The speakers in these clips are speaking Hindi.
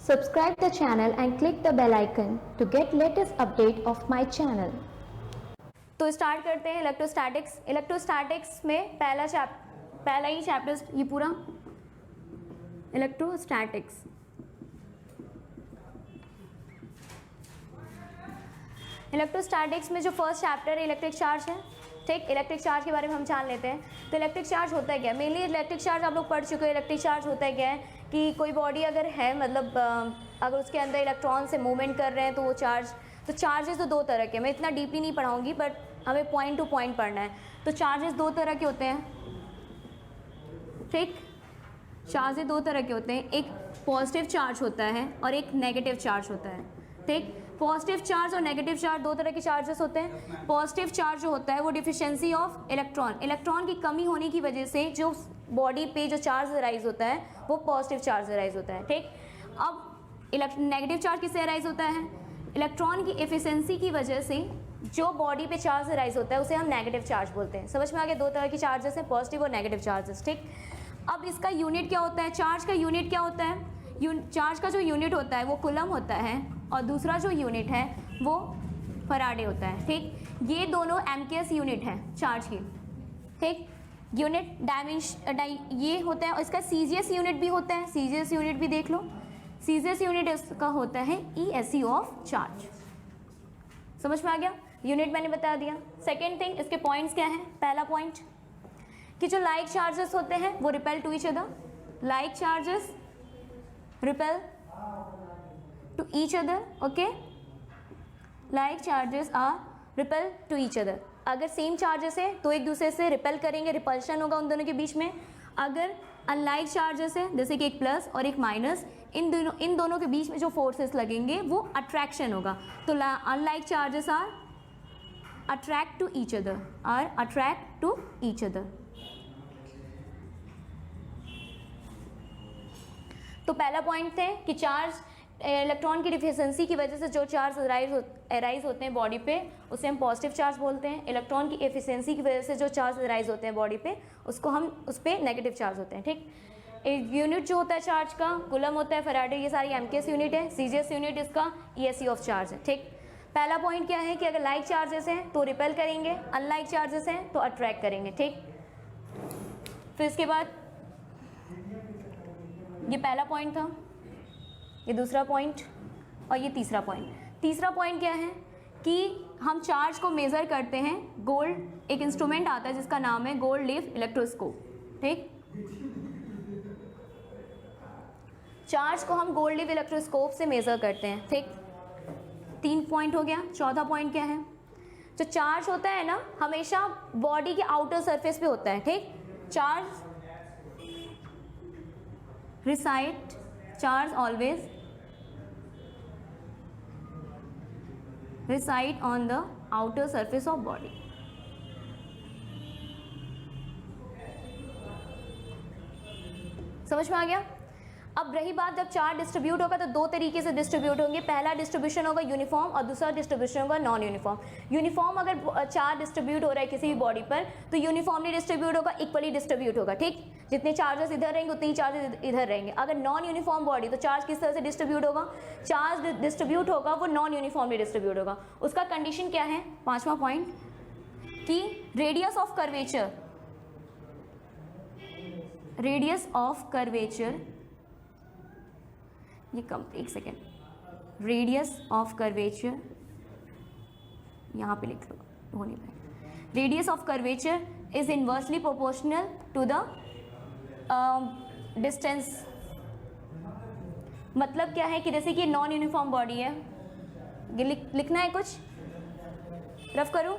Subscribe the channel and click the bell icon to get latest update of my channel. तो स्टार्ट करते हैं इलेक्ट्रोस्टैटिक्स। इलेक्ट्रोस्टैटिक्स में पहला ही चैप्टर ये पूरा इलेक्ट्रोस्टैटिक्स। इलेक्ट्रोस्टैटिक्स में जो फर्स्ट चैप्टर है इलेक्ट्रिक चार्ज है, ठीक। इलेक्ट्रिक चार्ज के बारे में हम जान लेते हैं। तो इलेक्ट्रिक चार्ज होता है क्या? मेनली इलेक्ट्रिक चार्ज आप लोग पढ़ चुके हो। इलेक्ट्रिक चार्ज होता है क्या है कि कोई बॉडी अगर है, मतलब अगर उसके अंदर इलेक्ट्रॉन से मूवमेंट कर रहे हैं तो वो चार्ज, तो चार्जेस तो दो तरह के, मैं इतना डीपली नहीं पढ़ाऊंगी बट हमें पॉइंट टू पॉइंट पढ़ना है। तो चार्जेस दो तरह के होते हैं, ठीक। चार्जेस दो तरह के होते हैं, एक पॉजिटिव चार्ज होता है और एक नेगेटिव चार्ज होता है, ठीक। पॉजिटिव चार्ज और नेगेटिव चार्ज दो तरह के चार्जेस होते हैं। पॉजिटिव चार्ज जो होता है वो डिफिशिएंसी ऑफ इलेक्ट्रॉन की कमी होने की वजह से जो बॉडी पे जो चार्ज अराइज होता है वो पॉजिटिव चार्ज अराइज होता है, ठीक। अब नेगेटिव चार्ज किससे अराइज होता है? इलेक्ट्रॉन की एफिशिएंसी की वजह से जो बॉडी पे चार्ज अराइज होता है उसे हम नेगेटिव चार्ज बोलते हैं। समझ में आ गया? दो तरह की चार्जेस हैं, पॉजिटिव और नेगेटिव चार्जेस, ठीक। अब इसका यूनिट क्या होता है? चार्ज का यूनिट क्या होता है? चार्ज का जो यूनिट होता है वो कूलम होता है और दूसरा जो यूनिट है वो फराडे होता है, ठीक। ये दोनों एमकेएस यूनिट है चार्ज की, ठीक। यूनिट ये होता है और इसका सीजीएस यूनिट भी होता है। सीजीएस यूनिट भी देख लो। सीजीएस यूनिट इसका होता है ईएसई ऑफ चार्ज। समझ में आ गया? यूनिट मैंने बता दिया। सेकेंड थिंग, इसके पॉइंट्स क्या है? पहला पॉइंट कि जो लाइक चार्जेस होते हैं वो repel to each other. Like charges repel to each other, okay. Like charges are repel to each other. अगर सेम चार्जेस है तो एक दूसरे से रिपेल करेंगे, रिपल्शन होगा उन दोनों के बीच में। अगर अनलाइक चार्जेस है, जैसे कि एक प्लस और एक माइनस, इन दोनों के बीच में जो फोर्सेस लगेंगे वो अट्रैक्शन होगा। तो unlike charges are attract to each other, are attract to each other. तो पहला पॉइंट थे कि चार्ज इलेक्ट्रॉन की डिफिशिएंसी की वजह से जो चार्ज अराइज होते हैं बॉडी पे उसे हम पॉजिटिव चार्ज बोलते हैं। इलेक्ट्रॉन की एफिशिएंसी की वजह से जो चार्ज अराइज होते हैं बॉडी पे उसको हम उस पर नेगेटिव चार्ज होते हैं, ठीक। यूनिट जो होता है चार्ज का कूलम होता है, फैराडे, ये सारी एमकेएस यूनिट है। सीजीएस यूनिट इसका ईएसई ऑफ चार्ज है, ठीक। पहला पॉइंट क्या है कि अगर लाइक चार्जेस हैं तो रिपेल करेंगे, अनलाइक चार्जेस हैं तो अट्रैक्ट करेंगे, ठीक। फिर इसके बाद ये पहला पॉइंट था, ये दूसरा पॉइंट और ये तीसरा पॉइंट। तीसरा पॉइंट क्या है कि हम चार्ज को मेज़र करते हैं। गोल्ड एक इंस्ट्रूमेंट आता है जिसका नाम है गोल्ड लीफ इलेक्ट्रोस्कोप, ठीक। चार्ज को हम गोल्ड लीफ इलेक्ट्रोस्कोप से मेज़र करते हैं, ठीक। 3 पॉइंट हो गया। चौथा पॉइंट क्या है? जो चार्ज होता है ना हमेशा बॉडी के आउटर सरफेस पे होता है, ठीक। Charge always reside on the outer surface of body। समझ में आ गया? अब रही बात, जब चार्ज डिस्ट्रीब्यूट होगा तो दो तरीके से डिस्ट्रीब्यूट होंगे। पहला डिस्ट्रीब्यूशन होगा यूनिफॉर्म और दूसरा डिस्ट्रीब्यूशन होगा नॉन यूनिफॉर्म। यूनिफॉर्म अगर चार्ज डिस्ट्रीब्यूट हो रहा है किसी भी बॉडी पर तो यूनिफॉर्मली डिस्ट्रीब्यूट होगा, इक्वली डिस्ट्रीब्यूट होगा, ठीक। जितने चार्जेस इधर रहेंगे उतने ही चार्जेस इधर रहेंगे। अगर नॉन यूनिफॉर्म बॉडी तो चार्ज किस तरह से डिस्ट्रीब्यूट होगा? चार्ज डिस्ट्रीब्यूट होगा वो नॉन यूनिफॉर्मली डिस्ट्रीब्यूट होगा। उसका कंडीशन क्या है? 5वां पॉइंट कि radius of curvature, radius of curvature, ये कम, एक सेकेंड, रेडियस ऑफ कर्वेचर यहाँ पे लिख लो, हो नहीं पाएगा। Radius of curvature is inversely proportional to the distance. मतलब क्या है कि जैसे कि नॉन यूनिफॉर्म बॉडी है, ये लिखना है, कुछ रफ करूं?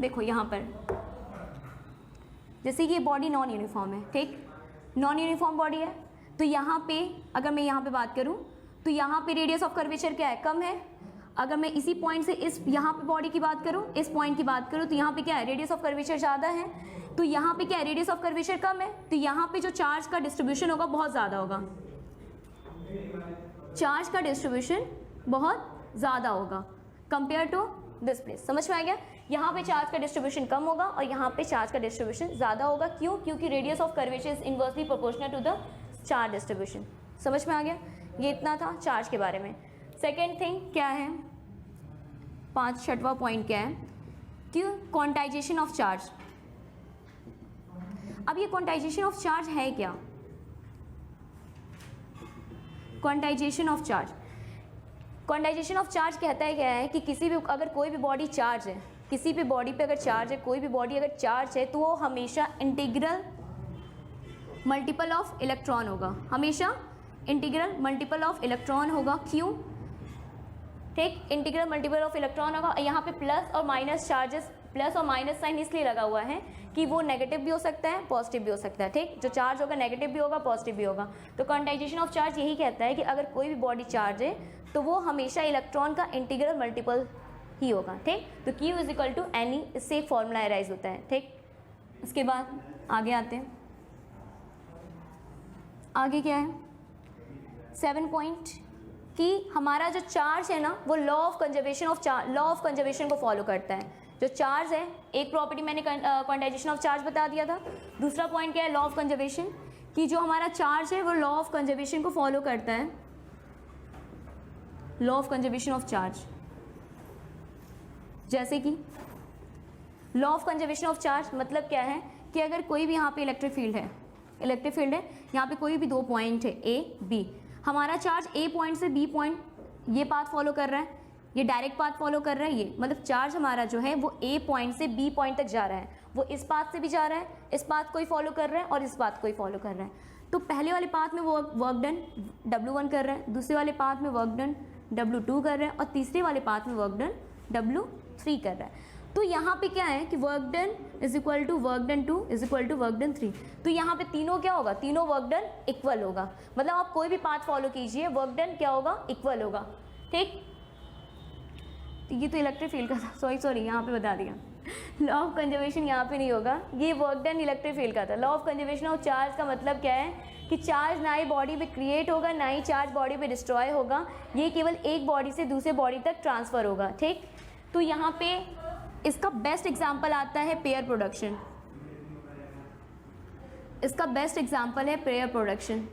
देखो यहाँ पर जैसे कि ये बॉडी नॉन यूनिफॉर्म है, ठीक। नॉन यूनिफॉर्म बॉडी है तो यहाँ पे अगर मैं यहाँ पे बात करूँ तो यहाँ पे रेडियस ऑफ कर्वेचर क्या है? कम है। अगर मैं इसी पॉइंट से इस यहाँ पे बॉडी की बात करूँ, इस पॉइंट की बात करूँ तो यहाँ पे क्या है? रेडियस ऑफ कर्वेचर ज़्यादा है। तो यहाँ पे क्या है? रेडियस ऑफ कर्वेचर कम है तो यहाँ पे जो चार्ज का डिस्ट्रीब्यूशन होगा बहुत ज़्यादा होगा। चार्ज का डिस्ट्रीब्यूशन बहुत ज़्यादा होगा कंपेयर टू दिस प्लेस। समझ में आ गया? यहाँ पे चार्ज का डिस्ट्रीब्यूशन कम होगा और यहाँ पे चार्ज का डिस्ट्रीब्यूशन ज़्यादा होगा। क्यों? क्योंकि radius of curvature is inversely proportional to the charge distribution. समझ में आ गया? ये इतना था चार्ज के बारे में। सेकेंड थिंग क्या है, 6वां पॉइंट क्या है कि क्वांटाइजेशन ऑफ चार्ज। अब ये क्वांटाइजेशन ऑफ चार्ज है क्या? Quantization of charge, quantization of charge कहता है क्या है कि किसी भी अगर कोई भी बॉडी चार्ज है, किसी भी बॉडी पे अगर चार्ज है, कोई भी बॉडी अगर चार्ज है तो वो हमेशा इंटीग्रल मल्टीपल ऑफ इलेक्ट्रॉन होगा, हमेशा इंटीग्रल मल्टीपल ऑफ इलेक्ट्रॉन होगा। क्यों? ठीक, इंटीग्रल मल्टीपल ऑफ इलेक्ट्रॉन होगा। यहाँ पे प्लस और माइनस चार्जेस, प्लस और माइनस साइन इसलिए लगा हुआ है कि वो नेगेटिव भी हो सकता है, पॉजिटिव भी हो सकता है। ठीक, जो चार्ज होगा नेगेटिव भी होगा, पॉजिटिव भी होगा। तो क्वांटाइजेशन ऑफ चार्ज यही कहता है कि अगर कोई भी बॉडी चार्ज है तो वो हमेशा इलेक्ट्रॉन का इंटीग्रल मल्टीपल ही होगा। ठीक, तो Q is equal to NE, इससे एक फॉर्मूला एराइज होता है। ठीक, उसके बाद आगे आते हैं। आगे क्या है 7 पॉइंट कि हमारा जो चार्ज है ना वो law of conservation of charge, law of conservation को फॉलो करता है। जो चार्ज है, एक प्रॉपर्टी मैंने क्वांटाइजेशन ऑफ चार्ज बता दिया था। दूसरा पॉइंट क्या है, लॉ ऑफ कंजर्वेशन, कि जो हमारा चार्ज है वो लॉ ऑफ कंजर्वेशन को फॉलो करता है। Law of conservation of charge, जैसे कि law of conservation of charge मतलब क्या है कि अगर कोई भी यहाँ पे इलेक्ट्रिक फील्ड है, इलेक्ट्रिक फील्ड है, यहाँ पे कोई भी 2 पॉइंट है A B, हमारा चार्ज A पॉइंट से B पॉइंट ये पाथ फॉलो कर रहा है, ये डायरेक्ट पाथ फॉलो कर रहा है। ये मतलब चार्ज हमारा जो है वो A पॉइंट से B पॉइंट तक जा रहा है, वो इस पाथ से भी जा रहा है, इस पाथ को ही फॉलो कर रहा है और इस पाथ को ही फॉलो कर रहा है। तो पहले वाले पाथ में वो वर्क डन W1 कर रहा है, दूसरे वाले पाथ में वर्क डन W2 कर रहा है और तीसरे वाले पाथ में वर्क डन W3 कर रहा है। तो यहाँ पे क्या है कि work done is equal to work done 2 is equal to work done 3। तो यहाँ पे तीनों क्या होगा, तीनों वर्क डन इक्वल होगा। मतलब आप कोई भी पाथ फॉलो कीजिए, वर्क डन क्या होगा, इक्वल होगा। ठीक, तो ये तो इलेक्ट्रिक फील्ड का था, सॉरी यहाँ पे बता दिया। लॉ ऑफ कंजर्वेशन यहाँ पे नहीं होगा, ये वर्क डन इलेक्ट्रिक फील्ड का था। Law of conservation of charge का मतलब क्या है कि चार्ज ना ही बॉडी पे क्रिएट होगा, ना ही चार्ज बॉडी पे डिस्ट्रॉय होगा, ये केवल एक बॉडी से दूसरे बॉडी तक ट्रांसफ़र होगा। ठीक, तो यहाँ पे इसका बेस्ट एग्जाम्पल आता है पेयर प्रोडक्शन। इसका बेस्ट एग्जाम्पल है पेयर प्रोडक्शन।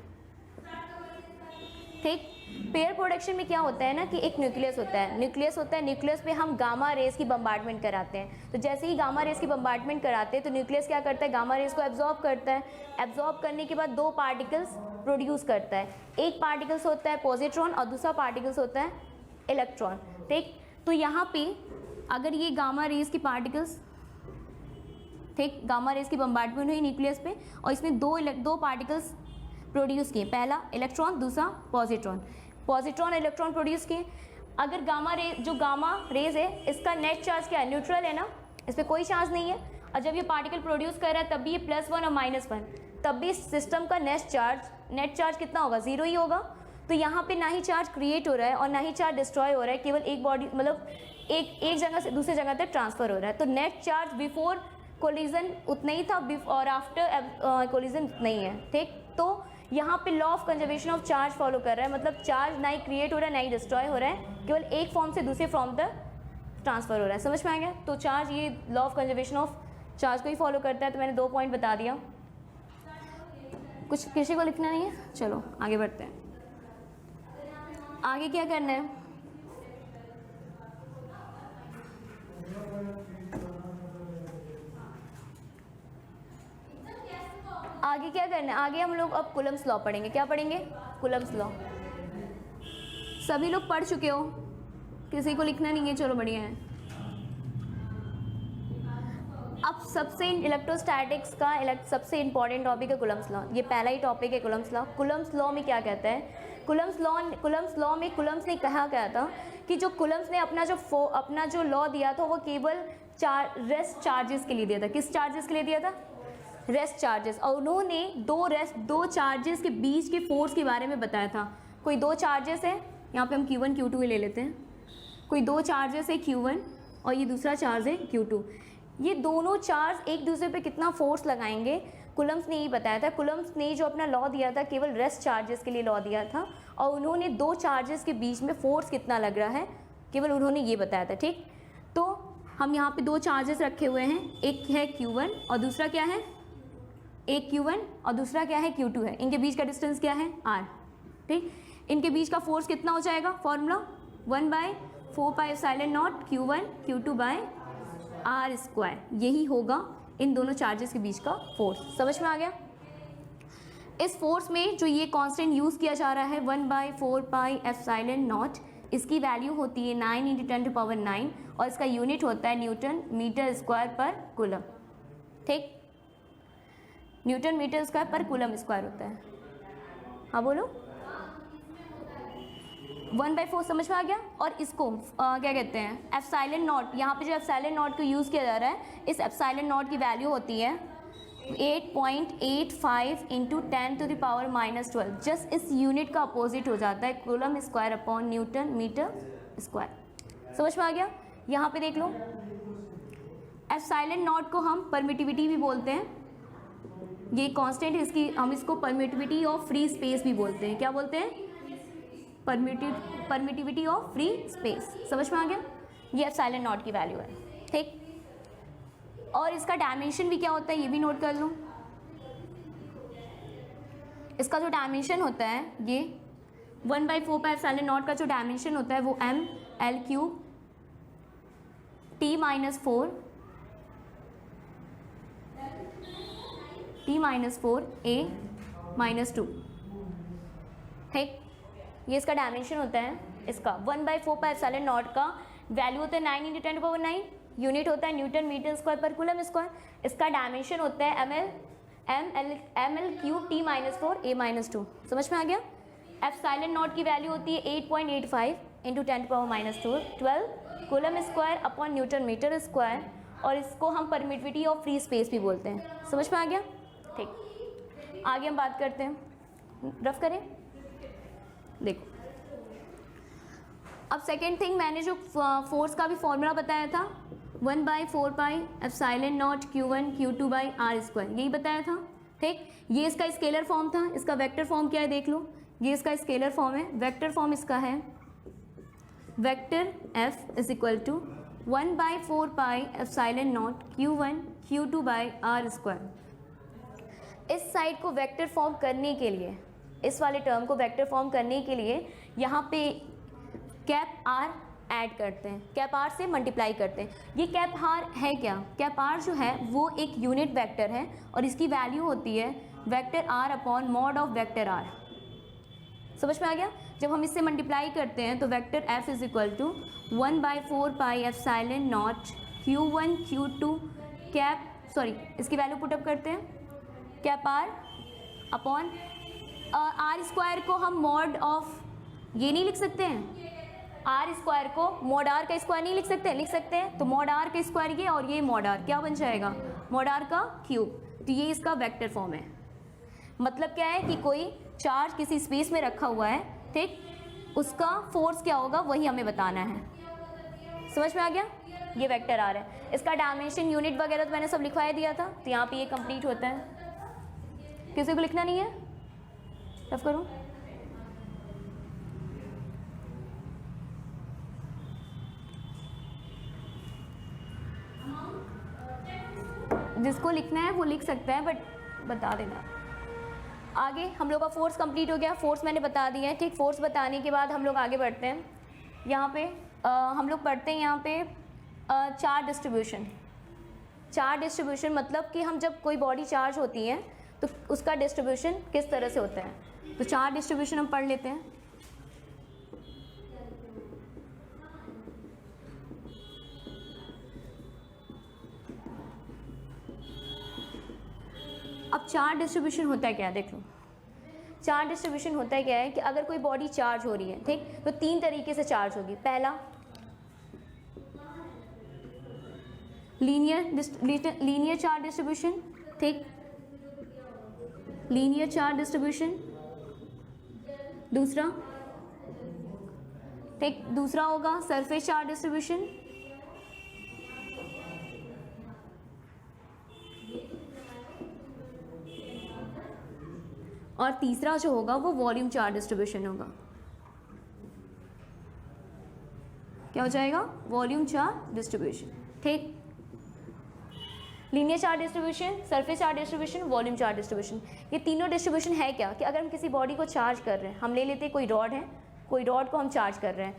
ठीक, पेयर प्रोडक्शन में क्या होता है ना कि एक न्यूक्लियस होता है, न्यूक्लियस पे हम गामा रेज की बम्बार्डमेंट कराते हैं। तो जैसे ही गामा रेज की बम्बार्डमेंट कराते हैं तो न्यूक्लियस क्या करता है, गामा रेज को एब्जॉर्ब करता है। एब्जॉर्ब करने के बाद 2 पार्टिकल्स प्रोड्यूस करता है, एक पार्टिकल्स होता है पॉजिट्रॉन और दूसरा पार्टिकल्स होता है इलेक्ट्रॉन। ठीक, तो यहाँ पे अगर ये गामा रेज की पार्टिकल्स, ठीक, गामा रेज की बम्बार्डमेंट हुई न्यूक्लियस पे और इसमें दो पार्टिकल्स प्रोड्यूस किए, पहला इलेक्ट्रॉन दूसरा पॉजिट्रॉन इलेक्ट्रॉन प्रोड्यूस किए। अगर गामा रेज है इसका नेट चार्ज क्या है, न्यूट्रल है ना, इस पर कोई चार्ज नहीं है। और जब ये पार्टिकल प्रोड्यूस कर रहा है तब भी ये +1 और -1, तब भी सिस्टम का नेट चार्ज कितना होगा, 0 ही होगा। तो यहाँ पे ना ही चार्ज क्रिएट हो रहा है और ना ही चार्ज डिस्ट्रॉय हो रहा है, केवल एक बॉडी मतलब एक जगह से दूसरे जगह तक ट्रांसफ़र हो रहा है। तो नेट चार्ज बिफोर कोलिजन उतना ही था और आफ्टर कोलिजन उतना ही है। ठीक, तो यहाँ पे law of conservation of charge follow कर रहा है, मतलब चार्ज ना ही क्रिएट हो रहा है ना ही डिस्ट्रॉय हो रहा है, केवल एक फॉर्म से दूसरे फॉर्म तक ट्रांसफ़र हो रहा है। समझ में आ गया? तो चार्ज, ये law of conservation of charge को ही फॉलो करता है। तो मैंने 2 पॉइंट बता दिया। कुछ किसी को लिखना नहीं है, चलो आगे बढ़ते हैं। आगे क्या करना है, आगे क्या करना है, आगे हम लोग अब कूलम्स लॉ पढ़ेंगे। क्या पढ़ेंगे? Coulomb's law. सभी लोग पढ़ चुके हो, किसी को लिखना नहीं है, चलो बढ़िया है। अब सबसे इलेक्ट्रोस्टैटिक्स का सबसे इंपॉर्टेंट टॉपिक है कूलम्स लॉ। ये पहला ही टॉपिक है कूलम्स लॉ। कूलम्स लॉ में क्या कहता है, कूलम्स लॉ में कूलम्स ने कहा क्या था कि जो कूलम्स ने अपना जो लॉ दिया था वो केवल रेस्ट चार्जेस के लिए दिया था। किस चार्जेस के लिए दिया था? Rest charges. और उन्होंने दो चार्जेस के बीच के फोर्स के बारे में बताया था। कोई 2 चार्जेस है, यहाँ पे हम Q1 Q2 ही ले लेते हैं। कोई 2 चार्जेस है Q1 और ये दूसरा चार्ज है Q2। ये दोनों चार्ज एक दूसरे पे कितना फोर्स लगाएंगे, कूलम्स ने यही बताया था। कूलम्स ने जो अपना लॉ दिया था केवल रेस्ट चार्जेस के लिए लॉ दिया था और उन्होंने 2 चार्जेस के बीच में फोर्स कितना लग रहा है केवल उन्होंने ये बताया था। ठीक, तो हम यहाँ पे दो चार्जेस रखे हुए हैं, एक है Q1 और दूसरा क्या है, एक Q1 और दूसरा क्या है Q2 है। इनके बीच का डिस्टेंस क्या है R, ठीक। इनके बीच का फोर्स कितना हो जाएगा, formula 1/4πε0 Q1 Q2 bye R square, यही होगा इन दोनों चार्जेस के बीच का फोर्स। समझ में आ गया। इस फोर्स में जो ये कांस्टेंट यूज़ किया जा रहा है 1/4πε0, इसकी वैल्यू होती है 9 × 10⁹ और इसका यूनिट होता है न्यूटन मीटर स्क्वायर पर कूलम, ठीक। न्यूटन मीटर स्क्वायर पर कूलम स्क्वायर होता है। हाँ बोलो, 1/4 समझ में आ गया। और इसको क्या कहते हैं, ε0। यहाँ पे जो ε0 को यूज़ किया जा रहा है, इस ε0 की वैल्यू होती है 8.85 × 10⁻⁻12। जस्ट इस यूनिट का अपोजिट हो जाता है coulomb square upon newton metre square. समझ में आ गया। यहाँ पे देख लो, ε0 को हम परमिटिविटी भी बोलते हैं, ये कांस्टेंट है इसकी, हम इसको परमिटिविटी ऑफ फ्री स्पेस भी बोलते हैं। क्या बोलते हैं, परमिटिविटी ऑफ फ्री स्पेस। समझ में आ गया। ये ε0 की वैल्यू है, ठीक। और इसका डायमेंशन भी क्या होता है, ये भी नोट कर लो। इसका जो डायमेंशन होता है, ये 1/4πε0 का जो डायमेंशन होता है वो ml³ T-4 T-4a-2, ठीक। ये इसका डायमेंशन होता है। इसका 1/4πε0 का वैल्यू होता है 9 × 10⁹, यूनिट होता है न्यूटन मीटर स्क्वायर पर कूलम स्क्वायर। इसका डायमेंशन होता है ml³ T-4 a-2। समझ में आ गया। ε0 की वैल्यू होती है 8.85 × 10⁻12 coulomb square upon newton metre square, और इसको हम परमिटिविटी ऑफ फ्री स्पेस भी बोलते हैं। समझ में आ गया, ठीक। आगे हम बात करते हैं, रफ करें। देखो, अब सेकेंड थिंग, मैंने जो फोर्स का भी फॉर्मूला बताया था 1/4πε0 Q1 Q2 by R square, यही बताया था, ठीक। ये इसका स्केलर फॉर्म था। इसका वेक्टर फॉर्म क्या है देख लो, ये इसका स्केलर फॉर्म है। वेक्टर फॉर्म इसका है vector F = 1/4πε0 Q1 Q2 by R square. इस साइड को वेक्टर फॉर्म करने के लिए, इस वाले टर्म को वेक्टर फॉर्म करने के लिए यहाँ पे कैप R ऐड करते हैं, कैप R से मल्टीप्लाई करते हैं। ये कैप R है क्या, कैप R जो है वो एक यूनिट वेक्टर है और इसकी वैल्यू होती है vector R upon mod of vector R। समझ में आ गया। जब हम इससे मल्टीप्लाई करते हैं तो vector F = 1/4πε0 Q1 Q2 cap, sorry इसकी वैल्यू पुटअप करते हैं, cap R upon R square को हम मॉड ऑफ, ये नहीं लिख सकते हैं, R स्क्वायर को मॉड R का स्क्वायर नहीं लिख सकते, लिख सकते हैं। तो मॉड R का स्क्वायर ये, और ये मॉड R क्या बन जाएगा, मॉड R का क्यूब। तो ये इसका वेक्टर फॉर्म है। मतलब क्या है कि कोई चार्ज किसी स्पेस में रखा हुआ है, ठीक, उसका फोर्स क्या होगा वही हमें बताना है। समझ में आ गया। ये वेक्टर R है। इसका डायमेंशन, यूनिट वगैरह तो मैंने सब लिखवा दिया था, तो यहाँ पे ये कंप्लीट होता है। किसी को लिखना नहीं है, रफ करो। जिसको लिखना है वो लिख सकता है, बट बता देना। आगे हम लोग का फोर्स कंप्लीट हो गया। फोर्स मैंने बता दिया है, ठीक। फोर्स बताने के बाद हम लोग आगे बढ़ते हैं। यहाँ पे हम लोग पढ़ते हैं यहाँ पे चार्ज डिस्ट्रीब्यूशन। चार्ज डिस्ट्रीब्यूशन मतलब कि हम जब कोई बॉडी चार्ज होती है तो उसका डिस्ट्रीब्यूशन किस तरह से होता है। तो चार्ज डिस्ट्रीब्यूशन हम पढ़ लेते हैं। अब चार्ज डिस्ट्रीब्यूशन होता है क्या, देख लो। चार्ज डिस्ट्रीब्यूशन होता है क्या है कि अगर कोई बॉडी चार्ज हो रही है, ठीक, तो तीन तरीके से चार्ज होगी। पहला लीनियर चार्ज डिस्ट्रीब्यूशन, ठीक, लीनियर चार्ज डिस्ट्रीब्यूशन। दूसरा, ठीक, दूसरा होगा सरफेस चार्ज डिस्ट्रीब्यूशन। और तीसरा जो होगा वो वॉल्यूम चार्ज डिस्ट्रीब्यूशन होगा। क्या हो जाएगा, वॉल्यूम चार्ज डिस्ट्रीब्यूशन। ठीक। Linear charge distribution, surface charge distribution, volume charge distribution, ये तीनों डिस्ट्रीब्यूशन है क्या कि अगर हम किसी बॉडी को चार्ज कर रहे हैं, हम ले लेते हैं कोई रॉड है, कोई रॉड को हम चार्ज कर रहे हैं,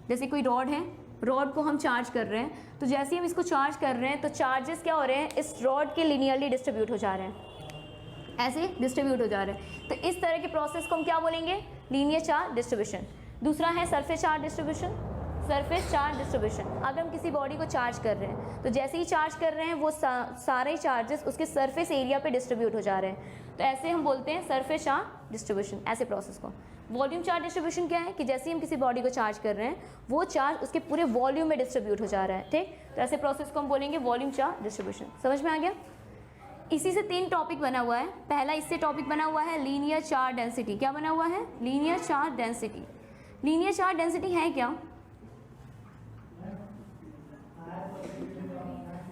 जैसे कोई रॉड है, रॉड को हम चार्ज कर रहे हैं, तो जैसे ही हम इसको चार्ज कर रहे हैं तो चार्जेस क्या हो रहे हैं, इस रॉड के लीनियरली डिस्ट्रीब्यूट हो जा रहे हैं, ऐसे डिस्ट्रीब्यूट हो जा रहे हैं। तो इस तरह के प्रोसेस को हम क्या बोलेंगे, लीनियर चार्ज डिस्ट्रीब्यूशन। दूसरा है surface charge distribution, surface charge distribution, अगर हम किसी बॉडी को चार्ज कर रहे हैं तो जैसे ही चार्ज कर रहे हैं वो सारे चार्जेस उसके सरफेस एरिया पे डिस्ट्रीब्यूट हो जा रहे हैं, तो ऐसे हम बोलते हैं सरफेस चार्ज डिस्ट्रीब्यूशन, ऐसे प्रोसेस को। वॉल्यूम चार्ज डिस्ट्रीब्यूशन क्या है कि जैसे ही हम किसी बॉडी को चार्ज कर रहे हैं वो चार्ज उसके पूरे वॉल्यूम में डिस्ट्रीब्यूट हो जा रहा है, ठीक। तो ऐसे प्रोसेस को हम बोलेंगे वॉल्यूम चार्ज डिस्ट्रीब्यूशन। समझ में आ गया? इसी से 3 टॉपिक बना हुआ है। पहला इससे टॉपिक बना हुआ है लीनियर चार्ज डेंसिटी। क्या बना हुआ है? Linear charge density. Linear charge density है क्या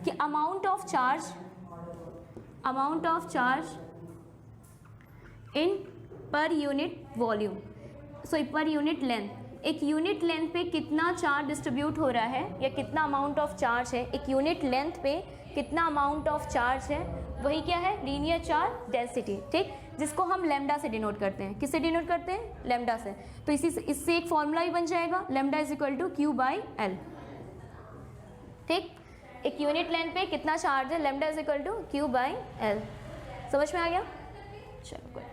कि amount of charge in per unit volume, so per unit length, एक यूनिट लेंथ पे कितना चार्ज डिस्ट्रीब्यूट हो रहा है या कितना अमाउंट ऑफ चार्ज है, एक यूनिट लेंथ पे कितना अमाउंट ऑफ चार्ज है, वही क्या है, लीनियर चार्ज डेंसिटी, ठीक, जिसको हम लैम्डा से डिनोट करते हैं। किससे डिनोट करते हैं? लैम्डा से। तो इससे एक फॉर्मूला ही बन जाएगा, lambda is equal to Q by L, ठीक। एक यूनिट लेंथ पे कितना चार्ज है, lambda is equal to Q by L. समझ में आ गया? चलो गुड।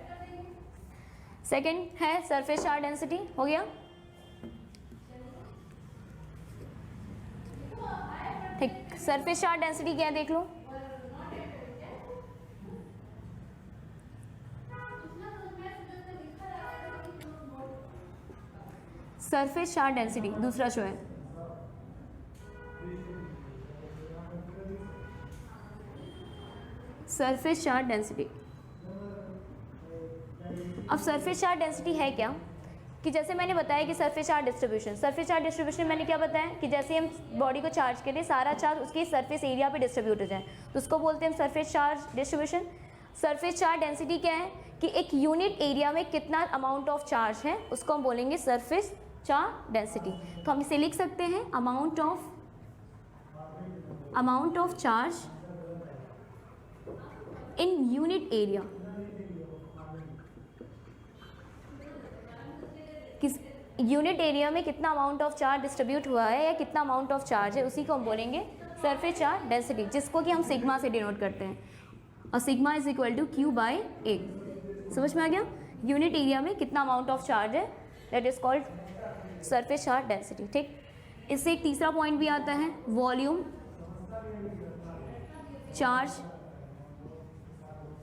सेकेंड है सरफेस चार्ज डेंसिटी, हो गया, ठीक। सरफेस चार्ज डेंसिटी क्या है देख लो। सरफेस चार्ज डेंसिटी दूसरा जो है, सरफेस चार्ज डेंसिटी। अब सरफेस चार्ज डेंसिटी है क्या कि जैसे मैंने बताया कि सरफेस चार्ज डिस्ट्रीब्यूशन मैंने क्या बताया कि जैसे हम बॉडी को चार्ज करें सारा चार्ज उसके सरफेस एरिया पे डिस्ट्रीब्यूट हो जाए तो उसको बोलते हैं surface charge distribution. Surface charge density क्या है कि एक यूनिट एरिया में कितना अमाउंट ऑफ चार्ज है उसको हम बोलेंगे सरफेस चार्ज डेंसिटी। तो हम इसे लिख सकते हैं amount of charge in unit area, किस यूनिट एरिया में कितना अमाउंट ऑफ चार्ज डिस्ट्रीब्यूट हुआ है या कितना अमाउंट ऑफ चार्ज है उसी को हम बोलेंगे सरफेस चार्ज डेंसिटी, जिसको कि हम सिग्मा से डिनोट करते हैं, और sigma is equal to Q by A. समझ में आ गया? यूनिट एरिया में कितना अमाउंट ऑफ चार्ज है that is called surface charge density, ठीक। इससे एक तीसरा पॉइंट भी आता है वॉल्यूम चार्ज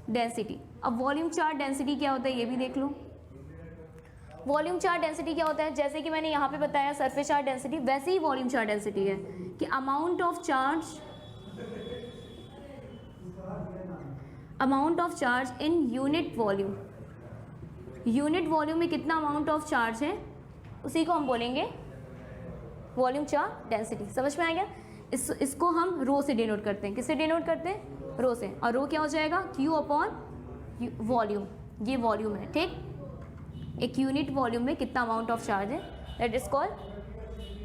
डेंसिटी। अब वॉल्यूम चार्ज डेंसिटी क्या होता है ये भी देख लो। वॉल्यूम चार्ज डेंसिटी क्या होता है, जैसे कि मैंने यहाँ पे बताया सरफेस चार्ज डेंसिटी, वैसे ही वॉल्यूम चार्ज डेंसिटी है कि amount of charge in unit volume, unit volume में कितना अमाउंट ऑफ चार्ज है उसी को हम बोलेंगे वॉल्यूम चार्ज डेंसिटी। समझ में आ गया? इसको हम रो से डिनोट करते हैं। किससे डिनोट करते हैं? रो से। और रो क्या हो जाएगा? क्यू अपॉन वॉल्यूम, ये वॉल्यूम है, ठीक। एक यूनिट वॉल्यूम में कितना अमाउंट ऑफ चार्ज है that is called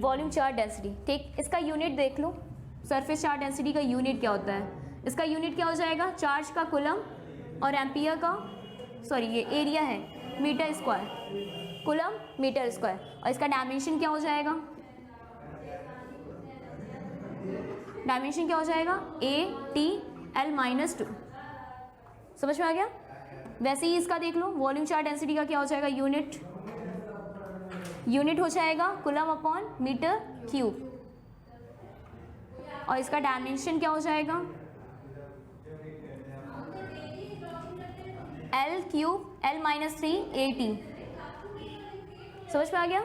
volume charge density, ठीक। इसका यूनिट देख लो, सरफेस चार्ज डेंसिटी का यूनिट क्या होता है, इसका यूनिट क्या हो जाएगा, चार्ज का कूलम और एम्पियर का, सॉरी ये एरिया है, metre square, coulomb metre square, और इसका डायमेंशन क्या हो जाएगा, डायमेंशन क्या हो जाएगा, ATL-2। समझ में आ गया? वैसे ही इसका देख लो, वॉल्यूम चार्ज डेंसिटी का क्या हो जाएगा, यूनिट हो जाएगा कूलम अपॉन मीटर क्यूब, और इसका डायमेंशन क्या हो जाएगा, L3 AT। समझ में आ गया?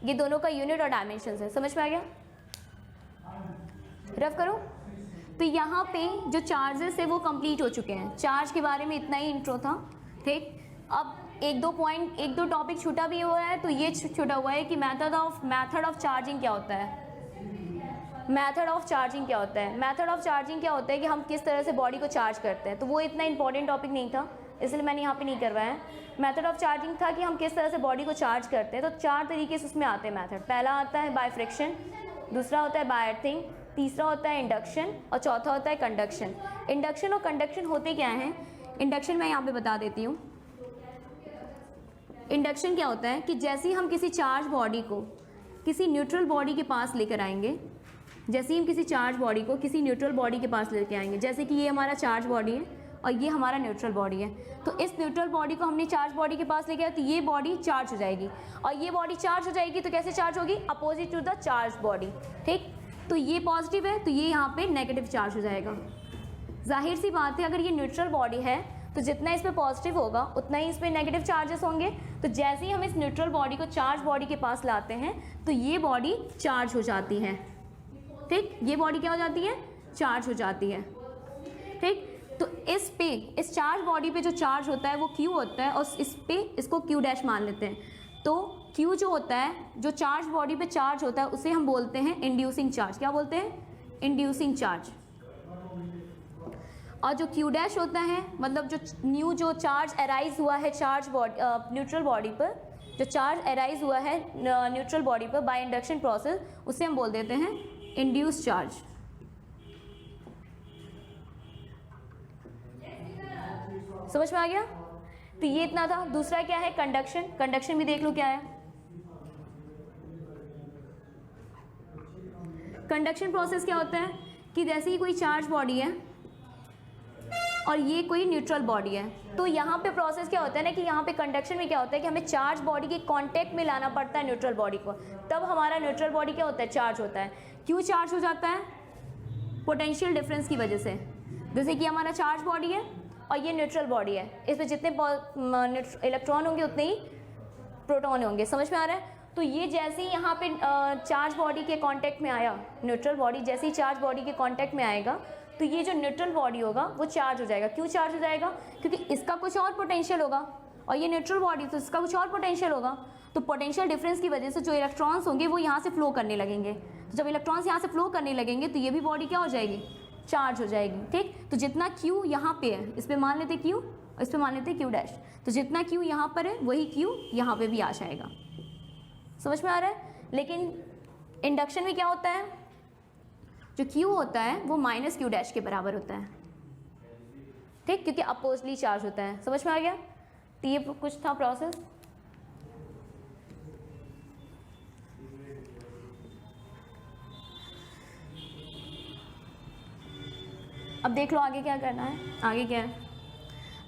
ये दोनों का यूनिट और डायमेंशन है। समझ में आ गया? रफ करो। तो यहाँ पे जो चार्जेस है वो कंप्लीट हो चुके हैं। चार्ज के बारे में इतना ही इंट्रो था, ठीक। अब एक दो टॉपिक छूटा भी हुआ है, तो ये छूटा हुआ है कि मेथड ऑफ चार्जिंग क्या होता है। मेथड ऑफ चार्जिंग क्या होता है कि हम किस तरह से बॉडी को चार्ज करते हैं। तो वो इतना इंपॉर्टेंट टॉपिक नहीं था, इसलिए मैंने यहाँ पे नहीं करवाया। मेथड ऑफ चार्जिंग था कि हम किस तरह से बॉडी को चार्ज करते हैं। तो 4 तरीके से उसमें आते हैं मेथड। पहला आता है बाय फ्रिक्शन, दूसरा होता है बाय अर्थिंग, तीसरा होता है इंडक्शन और चौथा होता है कंडक्शन। इंडक्शन और कंडक्शन होते क्या हैं? इंडक्शन मैं यहाँ पे बता देती हूँ। इंडक्शन क्या होता है कि जैसे ही हम किसी चार्ज बॉडी को किसी न्यूट्रल बॉडी के पास लेकर आएंगे, जैसे ही हम किसी चार्ज बॉडी को किसी न्यूट्रल बॉडी के पास लेकर आएंगे, जैसे कि ये हमारा चार्ज बॉडी है और ये हमारा न्यूट्रल बॉडी है, तो इस न्यूट्रल बॉडी को हमने चार्ज बॉडी के पास लेके आया तो ये बॉडी चार्ज हो जाएगी और ये बॉडी चार्ज हो जाएगी तो कैसे चार्ज होगी? Opposite to the charge body. ठीक, तो ये पॉजिटिव है तो ये यहाँ पे नेगेटिव चार्ज हो जाएगा। जाहिर सी बात है, अगर ये न्यूट्रल बॉडी है तो जितना इस पर पॉजिटिव होगा उतना ही इस पर नेगेटिव चार्जेस होंगे। तो जैसे ही हम इस न्यूट्रल बॉडी को चार्ज बॉडी के पास लाते हैं तो ये बॉडी चार्ज हो जाती है। ठीक, ये बॉडी क्या हो जाती है? चार्ज हो जाती है। ठीक, तो इस चार्ज बॉडी पे जो चार्ज होता है वो Q होता है और इस पे इसको Q डैश मान लेते हैं। तो Q जो होता है, जो चार्ज बॉडी पे चार्ज होता है, उसे हम बोलते हैं इंड्यूसिंग चार्ज। क्या बोलते हैं? Inducing charge. और जो Q डैश होता है, मतलब जो चार्ज अराइज हुआ है चार्ज बॉडी न्यूट्रल बॉडी पर, जो चार्ज अराइज हुआ है न्यूट्रल बॉडी पर बाय इंडक्शन प्रोसेस, उसे हम बोल देते हैं इंड्यूस चार्ज। समझ में आ गया? तो ये इतना था। दूसरा क्या है? कंडक्शन। कंडक्शन भी देख लो क्या है। कंडक्शन प्रोसेस क्या होता है कि जैसे ही कोई चार्ज बॉडी है और ये कोई न्यूट्रल बॉडी है, तो यहाँ पे प्रोसेस क्या होता है ना कि यहाँ पे कंडक्शन में क्या होता है कि हमें चार्ज बॉडी के कांटेक्ट में लाना पड़ता है न्यूट्रल बॉडी को, तब हमारा न्यूट्रल बॉडी क्या होता है? चार्ज होता है। क्यों चार्ज हो जाता है? पोटेंशियल डिफरेंस की वजह से। जैसे कि हमारा चार्ज बॉडी है और ये न्यूट्रल बॉडी है, इसमें जितने इलेक्ट्रॉन होंगे उतने ही प्रोटॉन होंगे। समझ में आ रहा है? तो ये जैसे ही यहाँ पे चार्ज बॉडी के कांटेक्ट में आया, न्यूट्रल बॉडी जैसे ही चार्ज बॉडी के कांटेक्ट में आएगा तो ये जो न्यूट्रल बॉडी होगा वो चार्ज हो जाएगा। क्यों चार्ज हो जाएगा? क्योंकि इसका कुछ और पोटेंशियल होगा और ये न्यूट्रल बॉडी तो इसका कुछ और पोटेंशियल होगा। तो पोटेंशियल डिफरेंस की वजह से जो इलेक्ट्रॉन्स होंगे वो यहाँ से फ्लो करने लगेंगे। तो जब इलेक्ट्रॉन्स यहाँ से फ्लो करने लगेंगे तो ये भी बॉडी क्या हो जाएगी? चार्ज हो जाएगी। ठीक, तो जितना Q यहाँ पे है, इस पर मान लेते Q, इस पर मान लेते Q डैश, तो जितना Q यहाँ पर है वही Q यहाँ पे भी आ जाएगा। समझ में आ रहा है? लेकिन इंडक्शन में क्या होता है? जो Q होता है वो माइनस Q डैश के बराबर होता है। ठीक, क्योंकि अपोजली चार्ज होता है। समझ में आ गया? तो ये कुछ था प्रोसेस। अब देख लो आगे क्या करना है। आगे क्या है?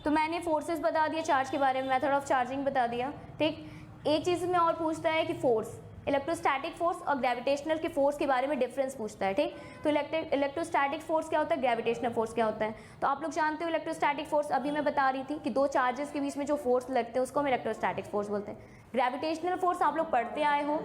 तो मैंने फोर्सेस बता दिया चार्ज के बारे में, मेथड ऑफ चार्जिंग बता दिया। ठीक, एक चीज़ में और पूछता है कि फोर्स, इलेक्ट्रोस्टैटिक फोर्स और ग्रेविटेशनल के फोर्स के बारे में डिफरेंस पूछता है। ठीक, तो इलेक्ट्रोस्टैटिक फोर्स क्या होता है, ग्रेविटेशनल फोर्स क्या होता है। तो आप लोग जानते हो इलेक्ट्रोस्टैटिक फोर्स, अभी मैं बता रही थी कि दो चार्जेस के बीच में जो फोर्स लगते हैं उसको हम इलेक्ट्रोस्टैटिक फोर्स बोलते हैं। ग्रेविटेशनल फोर्स आप लोग पढ़ते आए हो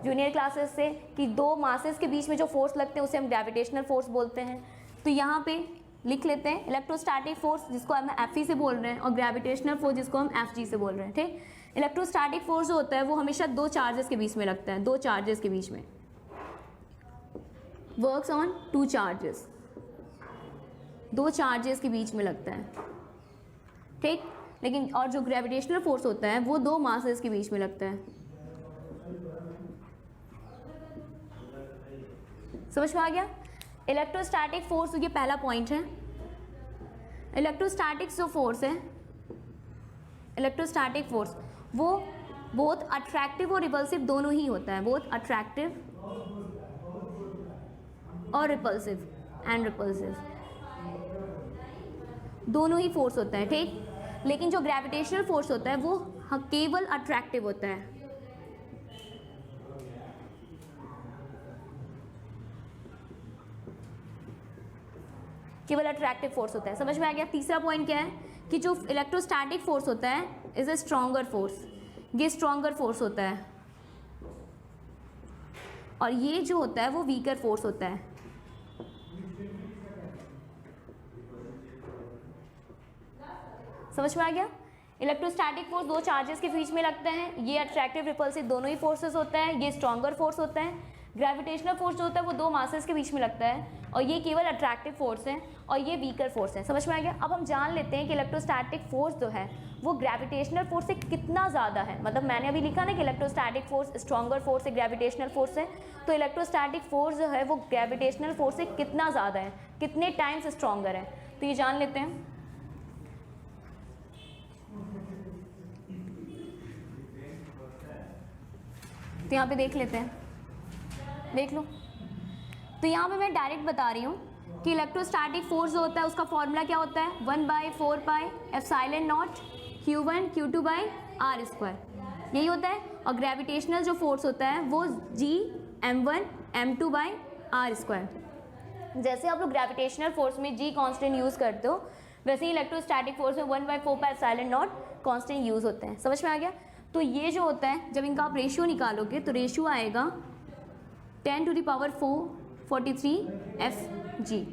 जूनियर क्लासेस से कि दो मासेस के बीच में जो फोर्स लगते हैं उसे हम ग्रेविटेशनल फोर्स बोलते हैं। तो यहाँ पे लिख लेते हैं इलेक्ट्रोस्टैटिक फोर्स जिसको हम Fe से बोल रहे हैं और ग्रेविटेशनल फोर्स जिसको हम Fg से बोल रहे हैं। ठीक, इलेक्ट्रोस्टैटिक फोर्स जो होता है वो हमेशा दो चार्जेस के बीच में लगता है, दो चार्जेस के बीच में, वर्क्स ऑन टू चार्जेस, दो चार्जेस के बीच में लगता है। ठीक, लेकिन और जो ग्रेविटेशनल फोर्स होता है वो दो मासेस के बीच में लगता है। समझ में आ गया? इलेक्ट्रोस्टैटिक फोर्स, ये पहला पॉइंट है। इलेक्ट्रोस्टैटिक जो फोर्स है, इलेक्ट्रोस्टैटिक फोर्स वो बोथ अट्रैक्टिव और रिपल्सिव दोनों ही होता है, बोथ अट्रैक्टिव और रिपल्सिव एंड रिपल्सिव दोनों ही फोर्स होता है। ठीक, लेकिन जो ग्रेविटेशनल फोर्स होता है वो केवल अट्रैक्टिव होता है। केवल अट्रैक्टिव फोर्स होता है। समझ में आ गया? तीसरा पॉइंट क्या है कि जो इलेक्ट्रोस्टैटिक फोर्स होता है इज अ स्ट्रॉन्गर फोर्स, ये स्ट्रॉन्गर फोर्स होता है और ये जो होता है वो वीकर फोर्स होता है। समझ में आ गया? इलेक्ट्रोस्टैटिक फोर्स दो चार्जेस के बीच में लगता है, ये अट्रैक्टिव रिपल्सिव दोनों ही फोर्सेस होता है, ये स्ट्रॉन्गर फोर्स होता है। ग्रेविटेशनल फोर्स जो होता है वो दो मासेस के बीच में लगता है, और ये केवल अट्रैक्टिव फोर्स है और ये वीकर फोर्स है। समझ में आ गया? अब हम जान लेते हैं कि इलेक्ट्रोस्टैटिक फोर्स जो है वो ग्रेविटेशनल फोर्स से कितना ज़्यादा है। मतलब मैंने अभी लिखा ना कि इलेक्ट्रोस्टैटिक फोर्स स्ट्रॉन्गर फोर्स है ग्रेविटेशनल फोर्स है, तो इलेक्ट्रोस्टैटिक फोर्स जो है वो ग्रेविटेशनल फोर्स से कितना ज़्यादा है, कितने टाइम्स स्ट्रॉन्गर है, तो ये जान लेते हैं। तो यहाँ पे देख लेते हैं, देख लो। तो यहाँ पे मैं डायरेक्ट बता रही हूँ कि इलेक्ट्रोस्टैटिक फोर्स जो होता है उसका फॉर्मूला क्या होता है, 1/4πε0 Q1 Q2 by R square, यही होता है। और ग्रेविटेशनल जो फोर्स होता है वो G m1 m2 by R square. जैसे आप लोग ग्रेविटेशनल फोर्स में G कांस्टेंट यूज़ करते हो, वैसे ही इलेक्ट्रोस्टैटिक फोर्स में 1/4πε0 कांस्टेंट यूज़ होते हैं। समझ में आ गया? तो ये जो होता है जब इनका आप रेशियो निकालोगे तो रेशियो आएगा 10⁴43 Fg।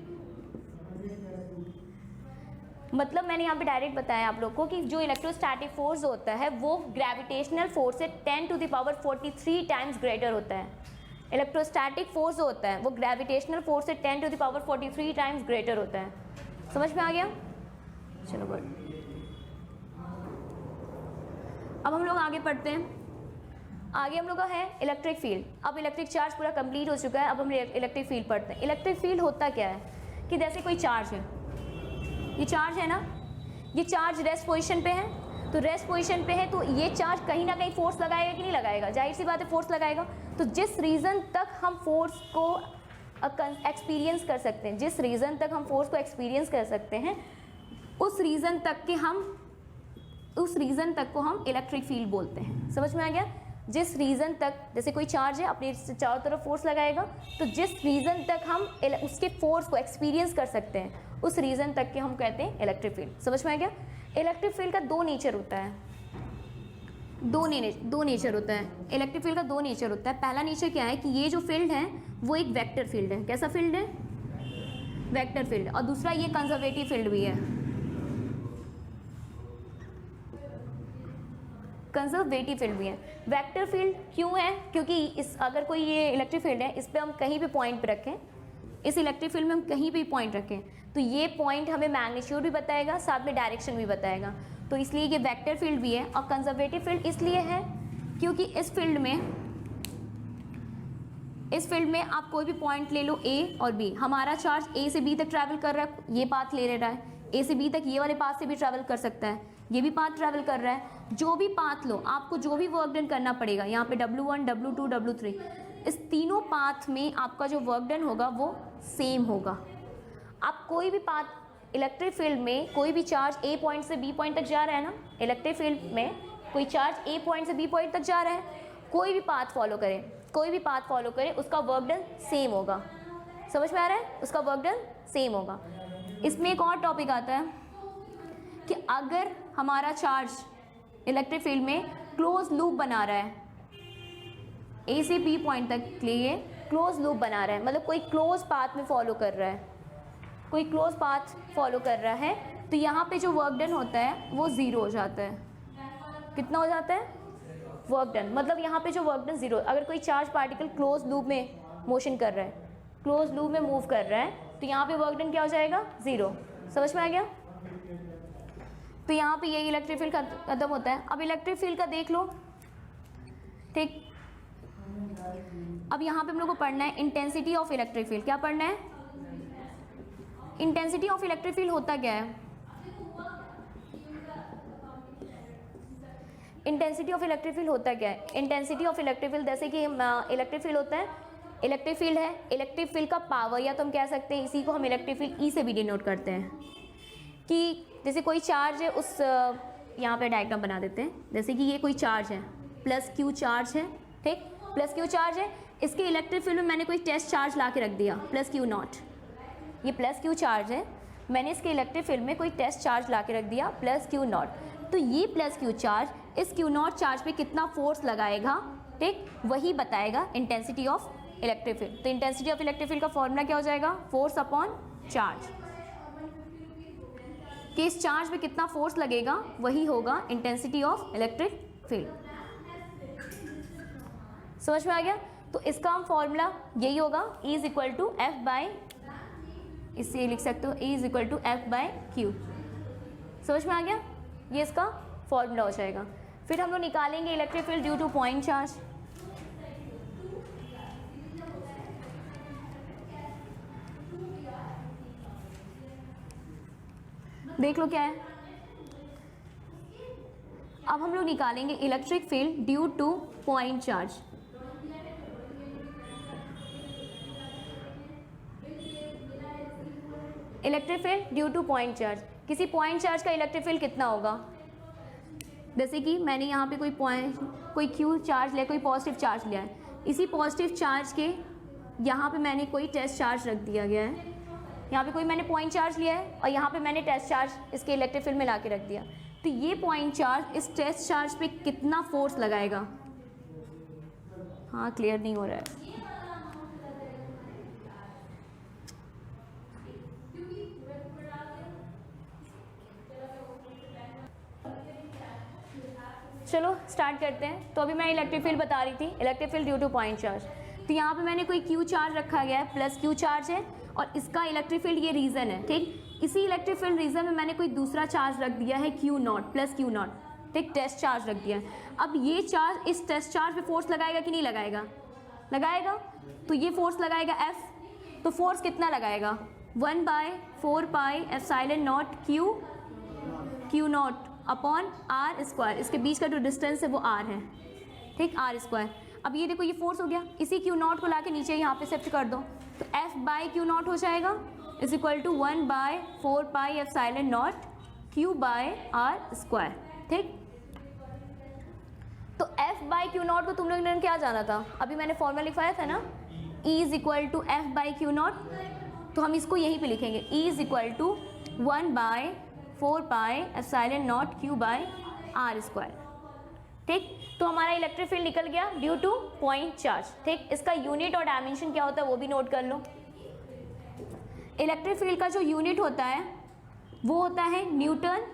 मतलब मैंने यहाँ पे डायरेक्ट बताया आप लोग को कि जो इलेक्ट्रोस्टैटिक फोर्स होता है वो ग्रेविटेशनल फोर्स से 10⁻43 टाइम्स ग्रेटर होता है। इलेक्ट्रोस्टैटिक फोर्स होता है वो ग्रेविटेशनल फोर्स से 10⁻43 टाइम्स ग्रेटर होता है। समझ में आ गया? चलो गुड। अब हम लोग आगे पढ़ते हैं। आगे हम लोग का है इलेक्ट्रिक फील्ड। अब इलेक्ट्रिक चार्ज पूरा कंप्लीट हो चुका है, अब हम इलेक्ट्रिक फील्ड पढ़ते हैं। इलेक्ट्रिक फील्ड होता क्या है कि जैसे कोई चार्ज है, ये चार्ज है ना, ये चार्ज रेस्ट पोजीशन पे है, तो रेस्ट पोजीशन पे है तो ये चार्ज कहीं ना कहीं फोर्स लगाएगा कि नहीं लगाएगा, जाहिर सी बात है फोर्स लगाएगा। तो जिस रीज़न तक हम फोर्स को एक्सपीरियंस कर सकते हैं, जिस रीज़न तक हम फोर्स को एक्सपीरियंस कर सकते हैं उस रीज़न तक को हम इलेक्ट्रिक फील्ड बोलते हैं। समझ में आ गया? जिस रीज़न तक, जैसे कोई चार्ज है अपने चारों तरफ फोर्स लगाएगा, तो जिस रीज़न तक हम उसके फोर्स को एक्सपीरियंस कर सकते हैं उस रीज़न तक के हम कहते हैं इलेक्ट्रिक फील्ड। समझ में आ गया? इलेक्ट्रिक फील्ड का दो नेचर होता है, दो नेचर होता है। इलेक्ट्रिक फील्ड का दो नेचर होता है। पहला नेचर क्या है कि ये जो फील्ड है वो एक वेक्टर फील्ड है। कैसा फील्ड है? Vector field. और दूसरा ये कंजर्वेटिव फील्ड भी है, कंजर्वेटिव फील्ड भी है। वेक्टर फील्ड क्यों है? क्योंकि अगर कोई ये इलेक्ट्रिक फील्ड है, इस पर हम कहीं भी पॉइंट पे रखें, इस इलेक्ट्रिक फील्ड में हम कहीं भी पॉइंट रखें तो ये पॉइंट हमें मैग्नीट्यूड भी बताएगा, साथ में डायरेक्शन भी बताएगा। तो इसलिए ये वेक्टर फील्ड भी है। और कंजर्वेटिव फील्ड इसलिए है क्योंकि इस फील्ड में आप कोई भी पॉइंट ले लो A और B, हमारा चार्ज A से B तक ट्रैवल कर रहा है, ये पाथ ले रहा है, A से B तक ये वाले पाथ से भी ट्रैवल कर सकता है, ये भी पाथ ट्रैवल कर रहा है। जो भी पाथ लो, आपको जो भी वर्क डन करना पड़ेगा, यहाँ पे W1 W2 W3, इस तीनों पाथ में आपका जो वर्क डन होगा वो सेम होगा। आप कोई भी पाथ, इलेक्ट्रिक फील्ड में कोई भी चार्ज A पॉइंट से B पॉइंट तक जा रहा है ना, इलेक्ट्रिक फील्ड में कोई चार्ज A पॉइंट से B पॉइंट तक जा रहा है, कोई भी पाथ फॉलो करे उसका वर्क डन सेम होगा। समझ में आ रहा है? उसका वर्क डन सेम होगा। इसमें एक और टॉपिक आता है कि अगर हमारा चार्ज इलेक्ट्रिक फील्ड में क्लोज लूप बना रहा है, A से B पॉइंट तक के लिए क्लोज लूप बना रहा है, मतलब कोई क्लोज पाथ में फॉलो कर रहा है, कोई क्लोज पाथ फॉलो कर रहा है, तो यहाँ पे जो वर्क डन होता है वो ज़ीरो हो जाता है। कितना हो जाता है? वर्क डन, मतलब यहाँ पे जो वर्क डन ज़ीरो। अगर कोई चार्ज पार्टिकल क्लोज लूप में मोशन कर रहा है, क्लोज लूप में मूव कर रहा है, तो यहाँ पे वर्क डन क्या हो जाएगा? ज़ीरो। समझ में आ गया? तो यहाँ पे ये इलेक्ट्रिक फील्ड खत्म होता है। अब इलेक्ट्रिक फील्ड का देख लो, ठीक। अब यहाँ पे हम लोग को पढ़ना है इंटेंसिटी ऑफ इलेक्ट्रिक फील्ड। क्या पढ़ना है? इंटेंसिटी ऑफ इलेक्ट्रिक फील्ड होता क्या है? इंटेंसिटी ऑफ इलेक्ट्रिक फील्ड होता क्या है? इंटेंसिटी ऑफ इलेक्ट्रिक फील्ड, जैसे कि इलेक्ट्रिक फील्ड होता है, इलेक्ट्रिक फील्ड है, इलेक्ट्रिक फील्ड का पावर, या तो हम कह सकते हैं इसी को हम इलेक्ट्रिक फील्ड ई से भी डिनोट करते हैं कि जैसे कोई चार्ज है, उस यहाँ पे डायग्राम बना देते हैं। जैसे कि ये कोई चार्ज है, प्लस क्यू चार्ज है, ठीक, प्लस क्यू चार्ज है। इसके इलेक्ट्रिक फील्ड में मैंने कोई टेस्ट चार्ज ला के रख दिया, प्लस क्यू नॉट। ये प्लस क्यू चार्ज है, मैंने इसके इलेक्ट्रिक फील्ड में कोई टेस्ट चार्ज ला के रख दिया, प्लस क्यू नॉट। तो ये प्लस क्यू चार्ज इस क्यू नॉट चार्ज पे कितना फोर्स लगाएगा, ठीक, वही बताएगा इंटेंसिटी ऑफ इलेक्ट्रिक फील्ड। तो इंटेंसिटी ऑफ इलेक्ट्रिक फील्ड का फॉर्मूला क्या हो जाएगा? Force upon charge. कि इस चार्ज पे कितना फोर्स लगेगा वही होगा इंटेंसिटी ऑफ इलेक्ट्रिक फील्ड। समझ में आ गया? तो इसका हम फॉर्मूला यही होगा, E = F/r इससे लिख सकते हो E is equal to F by Q. समझ में आ गया? ये इसका फॉर्मूला हो जाएगा। फिर हम लोग निकालेंगे electric field due two point charge. देख लो क्या है। अब हम लोग निकालेंगे electric field due two point charge. Electric field due two point charge, किसी पॉइंट चार्ज का इलेक्ट्रिक फील्ड कितना होगा? जैसे कि मैंने यहाँ पे कोई क्यू चार्ज लिया, कोई पॉजिटिव चार्ज लिया है, इसी पॉजिटिव चार्ज के यहाँ पे मैंने कोई टेस्ट चार्ज रख दिया गया है, यहाँ पे कोई मैंने पॉइंट चार्ज लिया है और यहाँ पे मैंने टेस्ट चार्ज इसके इलेक्ट्रिक फील्ड में ला के रख दिया। तो ये पॉइंट चार्ज इस टेस्ट चार्ज पे कितना फोर्स लगाएगा? हाँ, क्लियर नहीं हो रहा है। चलो स्टार्ट करते हैं। तो अभी मैं इलेक्ट्रिक फील्ड बता रही थी, electric field due two point charge. तो यहाँ पे मैंने कोई क्यू चार्ज रखा गया है, प्लस क्यू चार्ज है और इसका इलेक्ट्रिक फील्ड ये रीजन है, ठीक। इसी इलेक्ट्रिक फील्ड रीजन में मैंने कोई दूसरा चार्ज रख दिया है Q not, plus Q not, ठीक, टेस्ट चार्ज रख दिया है। अब ये चार्ज इस टेस्ट चार्ज पे फोर्स लगाएगा कि नहीं लगाएगा? लगाएगा। तो ये फोर्स लगाएगा F, तो फोर्स कितना लगाएगा? 1/4 pi epsilon naught Q naught upon R square. इसके बीच का जो डिस्टेंस है वो r है, ठीक, आर स्क्वायर। अब ये देखो ये फोर्स हो गया, इसी क्यू नॉट को लाके नीचे यहाँ पे शिफ्ट कर दो, तो F बाई क्यू नॉट हो जाएगा is equal to 1/4 pi epsilon naught Q by R square, ठीक। तो F बाई क्यू नॉट को तुम लोगों ने क्या जाना था? अभी मैंने फॉर्मूला लिखवाया था ना, E is equal to F by Q naught. तो हम इसको यहीं पे लिखेंगे, E is equal to 1/4 pi epsilon naught Q by R square, ठीक। तो हमारा इलेक्ट्रिक फील्ड निकल गया ड्यू टू पॉइंट चार्ज, ठीक। इसका यूनिट और डायमेंशन क्या होता है वो भी नोट कर लो। इलेक्ट्रिक फील्ड का जो यूनिट होता है वो होता है न्यूटन।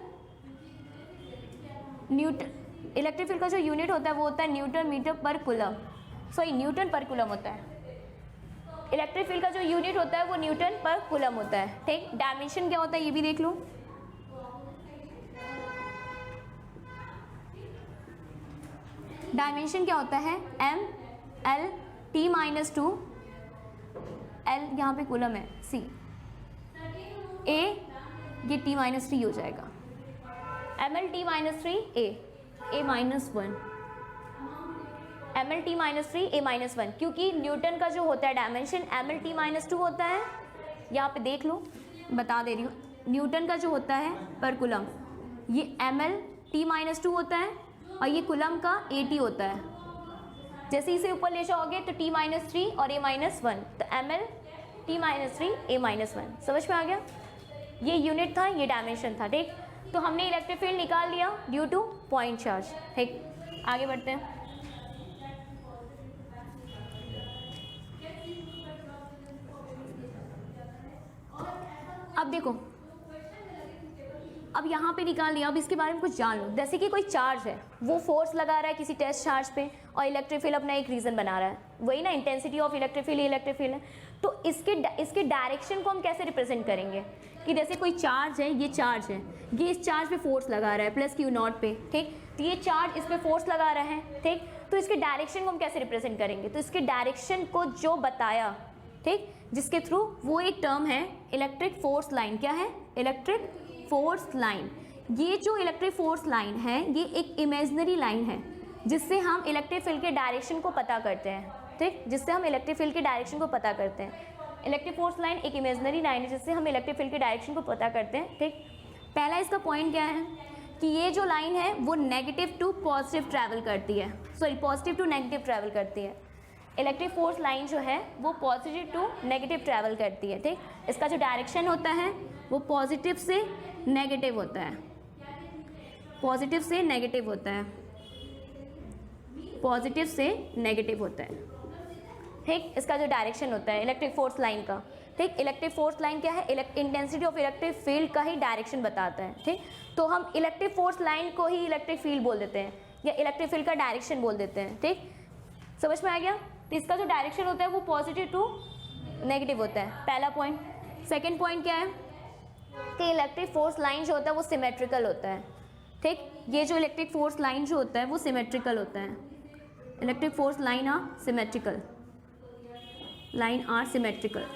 इलेक्ट्रिक फील्ड का जो यूनिट होता है वो होता है न्यूटन मीटर पर कूलम, सॉरी न्यूटन पर कूलम होता है। इलेक्ट्रिक फील्ड का जो यूनिट होता है वो न्यूटन पर कूलम होता है, ठीक। डायमेंशन क्या होता है ये भी देख लो। डायमेंशन क्या होता है? m l t minus 2, l यहाँ पे कूलम है, c a ये t माइनस 3 हो जाएगा, m l t minus 3 a minus 1, m l t minus 3 a minus 1, क्योंकि न्यूटन का जो होता है dimension m l t minus 2 होता है। यहाँ पे देख लो, बता दे रही हूँ, न्यूटन का जो होता है पर कूलम ये m l t माइनस 2 होता है और ये कूलम का AT होता है। जैसे इसे ऊपर ले जाओगे तो T माइनस 3 और A माइनस 1, तो ML T minus 3 A minus 1। समझ में आ गया? ये यूनिट था, ये डायमेंशन था, ठीक। तो हमने इलेक्ट्रिक फील्ड निकाल लिया ड्यू टू पॉइंट चार्ज, ठीक। आगे बढ़ते हैं। अब देखो, अब यहाँ पे निकाल लिया, अब इसके बारे में कुछ जान लो। जैसे कि कोई चार्ज है, वो फोर्स लगा रहा है किसी टेस्ट चार्ज पे और इलेक्ट्रिक फील्ड अपना एक रीजन बना रहा है, वही ना intensity of electric field, electric field है। तो इसके डायरेक्शन को हम कैसे रिप्रेजेंट करेंगे कि जैसे कोई चार्ज है, ये चार्ज है, ये इस चार्ज पे फोर्स लगा रहा है प्लस क्यू नॉट पे, ठीक। तो ये चार्ज इस पे फोर्स लगा रहा है, ठीक। तो इसके डायरेक्शन को हम कैसे रिप्रेजेंट करेंगे? तो इसके डायरेक्शन को जो बताया, ठीक, जिसके थ्रू, वो एक टर्म है इलेक्ट्रिक फोर्स लाइन। क्या है? Electric force line. ये जो इलेक्ट्रिक फोर्स लाइन है ये एक इमेजिनरी लाइन है जिससे हम इलेक्ट्रिक फील्ड के डायरेक्शन को पता करते हैं, ठीक, जिससे हम इलेक्ट्रिक फील्ड के डायरेक्शन को पता करते हैं। इलेक्ट्रिक फोर्स लाइन एक इमेजिनरी लाइन है जिससे हम इलेक्ट्रिक फील्ड के डायरेक्शन को पता करते हैं, ठीक। पहला इसका पॉइंट क्या है कि ये जो लाइन है वो नेगेटिव टू पॉजिटिव ट्रैवल करती है, sorry positive to negative travel करती है। इलेक्ट्रिक फोर्स लाइन जो है वो पॉजिटिव टू नेगेटिव ट्रैवल करती है, ठीक। इसका जो डायरेक्शन होता है वो पॉजिटिव से नेगेटिव होता है, पॉजिटिव से नेगेटिव होता है, पॉजिटिव से नेगेटिव होता है, ठीक। इसका जो डायरेक्शन होता है इलेक्ट्रिक फोर्स लाइन का, ठीक। इलेक्ट्रिक फोर्स लाइन क्या है? इंटेंसिटी ऑफ इलेक्ट्रिक फील्ड का ही डायरेक्शन बताता है, ठीक। तो हम इलेक्ट्रिक फोर्स लाइन को ही इलेक्ट्रिक फील्ड बोल देते हैं या इलेक्ट्रिक फील्ड का डायरेक्शन बोल देते हैं, ठीक। समझ में आ गया? तो इसका जो डायरेक्शन होता है वो पॉजिटिव टू नेगेटिव होता है, पहला पॉइंट। सेकेंड पॉइंट क्या है कि इलेक्ट्रिक फोर्स लाइन जो होता है वो सिमेट्रिकल होता है, ठीक। ये जो इलेक्ट्रिक फोर्स लाइन जो होता है वो सिमेट्रिकल होता है। Electric force line are symmetrical, line are symmetrical.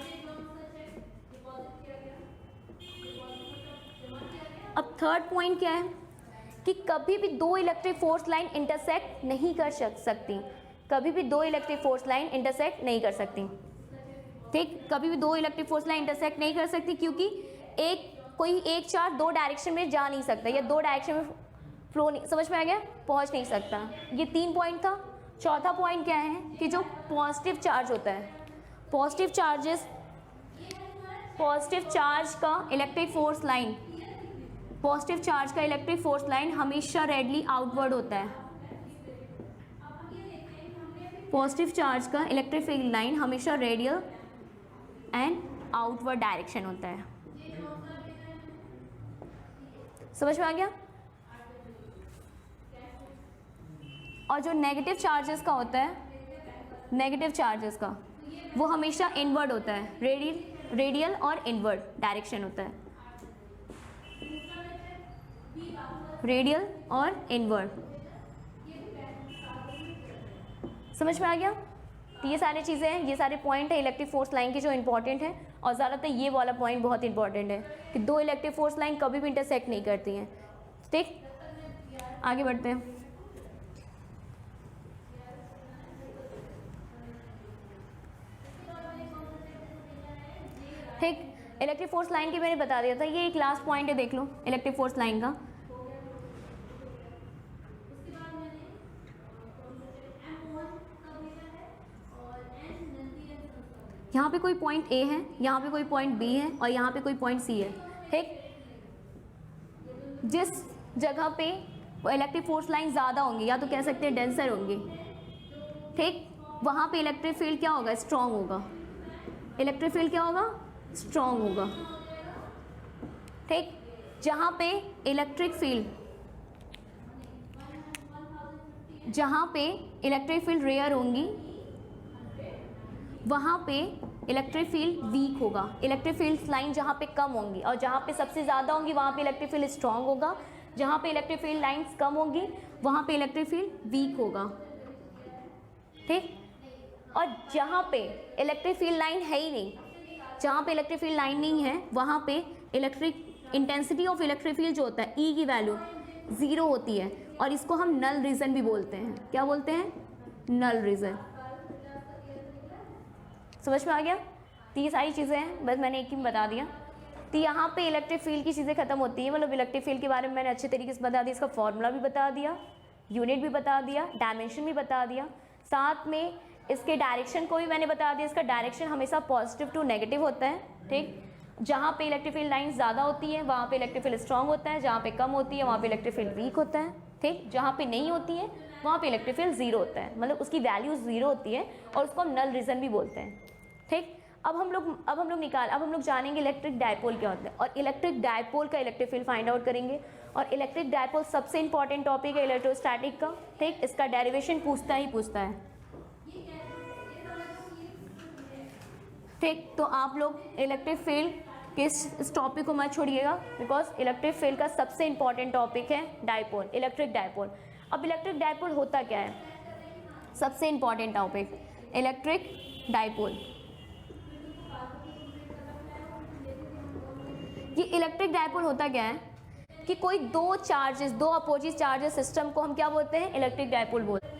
अब थर्ड पॉइंट क्या है कि कभी भी दो इलेक्ट्रिक फोर्स लाइन इंटरसेक्ट नहीं कर सकती, कभी भी दो इलेक्ट्रिक फोर्स लाइन इंटरसेक्ट नहीं कर सकती, ठीक। कभी भी दो इलेक्ट्रिक फोर्स लाइन इंटरसेक्ट नहीं कर सकती क्योंकि कोई एक चार्ज दो डायरेक्शन में जा नहीं सकता या दो डायरेक्शन में फ्लो नहीं, समझ में आ गया, पहुंच नहीं सकता। ये 3 पॉइंट था। चौथा पॉइंट क्या है कि जो पॉजिटिव चार्ज होता है, पॉजिटिव चार्ज का electric force line, positive charge का इलेक्ट्रिक फोर्स लाइन हमेशा रेडियली आउटवर्ड होता है। पॉजिटिव चार्ज का इलेक्ट्रिक फील्ड लाइन हमेशा रेडियल एंड आउटवर्ड डायरेक्शन होता है। समझ में आ गया। और जो नेगेटिव चार्जेस का होता है, नेगेटिव चार्जेस का वो हमेशा इनवर्ड होता है, रेडियल और इनवर्ड डायरेक्शन होता है, रेडियल और इनवर्ड। समझ में आ गया। तो ये सारी चीज़ें हैं, ये सारे पॉइंट है इलेक्ट्रिक फोर्स लाइन की जो इंपॉर्टेंट है। और ज़्यादातर ये वाला पॉइंट बहुत इंपॉर्टेंट है कि दो इलेक्ट्रिक फोर्स लाइन कभी भी इंटरसेक्ट नहीं करती हैं, ठीक। आगे बढ़ते हैं। ठीक, इलेक्ट्रिक फोर्स लाइन की मैंने बता दिया था, ये एक लास्ट पॉइंट है, देख लो इलेक्ट्रिक फोर्स लाइन का। यहाँ पे कोई पॉइंट ए है, यहाँ पे कोई पॉइंट बी है और यहाँ पे कोई पॉइंट सी है, ठीक। जिस जगह पे इलेक्ट्रिक फोर्स लाइन ज़्यादा होंगी या तो कह सकते हैं डेंसर होंगी, ठीक, वहाँ पे इलेक्ट्रिक फील्ड क्या होगा, स्ट्रॉन्ग होगा। इलेक्ट्रिक फील्ड क्या होगा, स्ट्रॉन्ग होगा, ठीक। जहाँ पे इलेक्ट्रिक फील्ड रेयर होंगी वहाँ पे इलेक्ट्रिक फील्ड वीक होगा। इलेक्ट्रिक फील्ड लाइन जहाँ पे कम होंगी और जहाँ पे सबसे ज़्यादा होंगी वहाँ पे इलेक्ट्रिक फील्ड स्ट्रॉन्ग होगा। जहाँ पे इलेक्ट्रिक फील्ड लाइंस कम होंगी वहाँ पे इलेक्ट्रिक फील्ड वीक होगा, ठीक। और जहाँ पे इलेक्ट्रिक फील्ड लाइन है ही नहीं, जहाँ पे इलेक्ट्रिक फील्ड लाइन नहीं है वहाँ पे electric intensity of electric field जो होता है ई की वैल्यू 0 होती है और इसको हम नल रीजन भी बोलते हैं। क्या बोलते हैं, नल रीजन। समझ में आ गया। तो ये सारी चीज़ें हैं, बस मैंने एक ही बता दिया। तो यहाँ पे इलेक्ट्रिक फील्ड की चीज़ें खत्म होती हैं, मतलब इलेक्ट्रिक फील्ड के बारे में मैंने अच्छे तरीके से बता दिया, इसका फॉर्मूला भी बता दिया, यूनिट भी बता दिया, डायमेंशन भी बता दिया, साथ में इसके डायरेक्शन को भी मैंने बता दिया। इसका डायरेक्शन हमेशा पॉजिटिव टू नेगेटिव होता है, ठीक। जहाँ पे इलेक्ट्रिक फील्ड लाइन ज़्यादा होती है वहाँ पे इलेक्ट्रिक फील्ड स्ट्रॉन्ग होता है, जहाँ पे कम होती है वहाँ पे इलेक्ट्रिक फील्ड वीक होता है, ठीक। जहाँ पे नहीं होती है वहाँ पे इलेक्ट्रिक फील्ड 0 होता है, मतलब उसकी वैल्यू 0 होती है और उसको हम नल रीजन भी बोलते हैं, ठीक। अब हम लोग जानेंगे इलेक्ट्रिक डायपोल क्या होता है और इलेक्ट्रिक डायपोल का इलेक्ट्रिक फील्ड फाइंड आउट करेंगे। और इलेक्ट्रिक डायपोल सबसे इंपॉर्टेंट टॉपिक है इलेक्ट्रोस्टैटिक का, ठीक। इसका डेरिवेशन पूछता है, ठीक। तो आप लोग इलेक्ट्रिक फील्ड के इस टॉपिक को मत छोड़िएगा, बिकॉज इलेक्ट्रिक फील्ड का सबसे इंपॉर्टेंट टॉपिक है डायपोल, इलेक्ट्रिक डायपोल। अब इलेक्ट्रिक डायपोल होता क्या है, सबसे इंपॉर्टेंट टॉपिक इलेक्ट्रिक डायपोल। ये इलेक्ट्रिक डायपोल होता क्या है कि कोई दो अपोजिट चार्जेस सिस्टम को हम क्या बोलते हैं, इलेक्ट्रिक डायपोल बोलते हैं।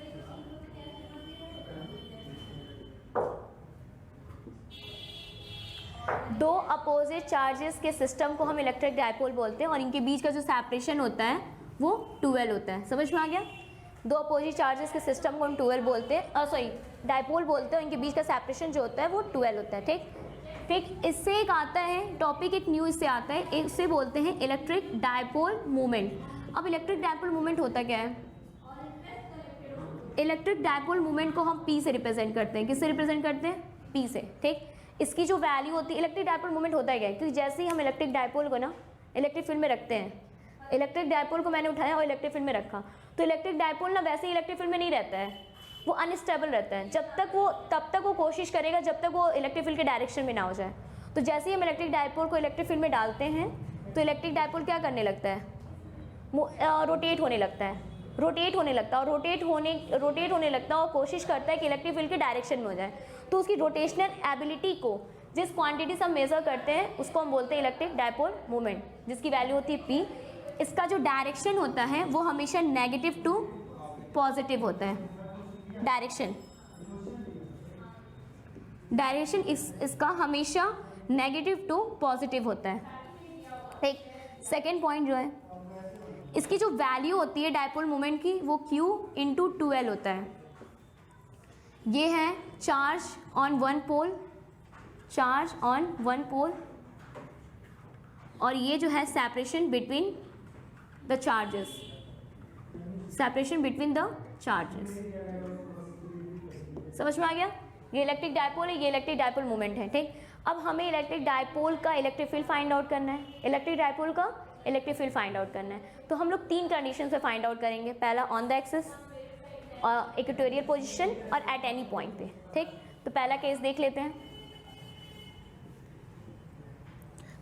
दो अपोजिट चार्जेस के सिस्टम को हम इलेक्ट्रिक डायपोल बोलते हैं और इनके बीच का जो सेपरेशन होता है वो 12 होता है। समझ में आ गया। दो अपोजिट चार्जेस के सिस्टम को हम 12 बोलते हैं, डायपोल बोलते हैं। इनके बीच का सेपरेशन जो होता है वो 12 होता है, ठीक। इससे एक आता है टॉपिक, एक न्यू इससे आता है, इससे बोलते हैं इलेक्ट्रिक डायपोल मोमेंट। अब इलेक्ट्रिक डायपोल मोमेंट होता क्या है, इलेक्ट्रिक डायपोल मोमेंट को हम P से रिप्रेजेंट करते हैं। किससे रिप्रेजेंट करते हैं, P से, ठीक। इसकी जो वैल्यू होती है, इलेक्ट्रिक डायपोल मोमेंट होता है क्या, क्योंकि जैसे ही हम इलेक्ट्रिक डायपोल को ना इलेक्ट्रिक फील्ड में रखते हैं, इलेक्ट्रिक डायपोल को मैंने उठाया और इलेक्ट्रिक फील्ड में रखा, तो इलेक्ट्रिक डायपोल ना वैसे ही इलेक्ट्रिक फील्ड में नहीं रहता है, वो अनस्टेबल रहता है। तब तक वो कोशिश करेगा जब तक वो इलेक्ट्रिक फील्ड के डायरेक्शन में ना हो जाए। तो जैसे ही हम इलेक्ट्रिक डायपोल को इलेक्ट्रिक फील्ड में डालते हैं तो इलेक्ट्रिक डायपोल क्या करने लगता है, रोटेट होने लगता है, रोटेट होने लगता है और रोटेट होने लगता है और कोशिश करता है कि इलेक्ट्रिक फील्ड के डायरेक्शन में हो जाए। तो उसकी रोटेशनल एबिलिटी को, जिस क्वांटिटी से हम मेजर करते हैं उसको हम बोलते हैं इलेक्ट्रिक डायपोल मोमेंट, जिसकी वैल्यू होती है P। इसका जो डायरेक्शन होता है वो हमेशा नेगेटिव टू पॉजिटिव होता है। डायरेक्शन इसका हमेशा नेगेटिव टू पॉजिटिव होता है। एक सेकेंड पॉइंट जो है, इसकी जो वैल्यू होती है डायपोल मोमेंट की वो Q इंटू 2L होता है। ये है charge on one pole, charge on one pole, और ये जो है separation between the charges, separation between the charges. समझ में आ गया? ये इलेक्ट्रिक डायपोल है, ये इलेक्ट्रिक डायपोल मोमेंट है। ठीक, अब हमें इलेक्ट्रिक डायपोल का इलेक्ट्रिक फील्ड फाइंड आउट करना है, इलेक्ट्रिक डायपोल का इलेक्ट्रिक फील्ड फाइंड आउट करना है। तो हम लोग 3 कंडीशन से फाइंड आउट करेंगे। पहला on the axis, equatorial position और एट एनी पॉइंट पे। ठीक, तो पहला केस देख लेते हैं।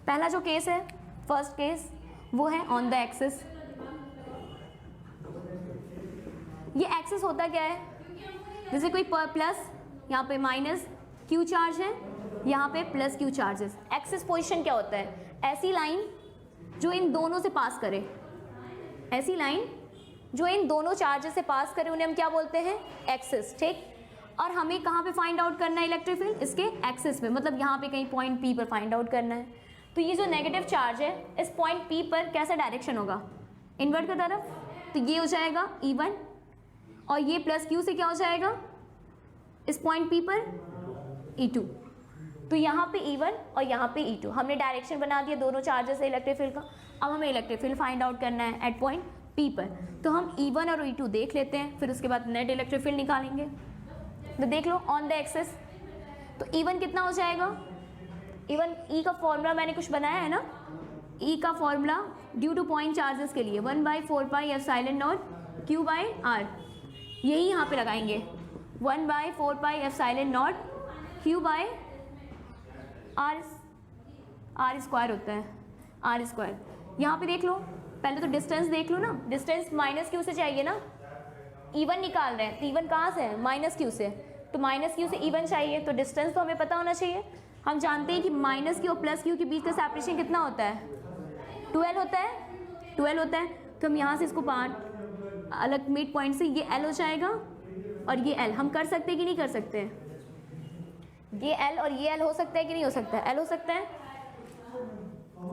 पहला जो केस है, फर्स्ट केस, वो है ऑन द एक्सिस। ये एक्सिस होता क्या है, जैसे कोई प्लस, यहाँ पे माइनस क्यू चार्ज है, यहाँ पे plus Q charges. Axis position क्या होता है, ऐसी लाइन जो इन दोनों से पास करे, ऐसी लाइन जो इन दोनों चार्जेस से पास करे, उन्हें हम क्या बोलते हैं, एक्सिस। ठीक, और हमें कहाँ पे फाइंड आउट करना है इलेक्ट्रिक फील्ड, इसके एक्सिस पे, मतलब यहाँ पे कहीं पॉइंट P पर फाइंड आउट करना है। तो ये जो नेगेटिव चार्ज है, इस पॉइंट P पर कैसा डायरेक्शन होगा, इनवर्ट की तरफ, तो ये हो जाएगा E1, और ये प्लस Q से क्या हो जाएगा, इस पॉइंट P पर E2। तो यहाँ पे E1 और यहाँ पे E2, हमने डायरेक्शन बना दिया दोनों चार्जेस से इलेक्ट्रिक फील्ड का। अब हमें इलेक्ट्रिक फील्ड फाइंड आउट करना है एट पॉइंट P पर। तो हम E1 और E2 देख लेते हैं, फिर उसके बाद नेट इलेक्ट्रिक फील्ड निकालेंगे। तो देख लो ऑन द एक्सिस, तो E1 कितना हो जाएगा, E1, E का फॉर्मूला मैंने कुछ बनाया है ना, E का formula due two point charges के लिए 1/4πε0 Q/r, यही यहाँ पे लगाएंगे, 1/4πε0 Q/r स्क्वायर होता है, R स्क्वायर। यहाँ पे देख लो, पहले तो डिस्टेंस देख लो ना, डिस्टेंस माइनस क्यू से चाहिए ना, E1 निकाल रहे हैं, तो E1 कहाँ से है, माइनस क्यू से, तो माइनस क्यू से E1 चाहिए, तो डिस्टेंस तो हमें पता होना चाहिए। हम जानते हैं कि माइनस क्यू और प्लस क्यू के बीच का सेपरेशन कितना होता है, 12 होता है, 12 होता है। तो हम यहाँ से इसको पार्ट अलग मिड पॉइंट से, ये L हो जाएगा और ये L, हम कर सकते हैं कि नहीं कर सकते, ये L और ये L हो सकता है कि नहीं हो सकता है, L हो सकता है।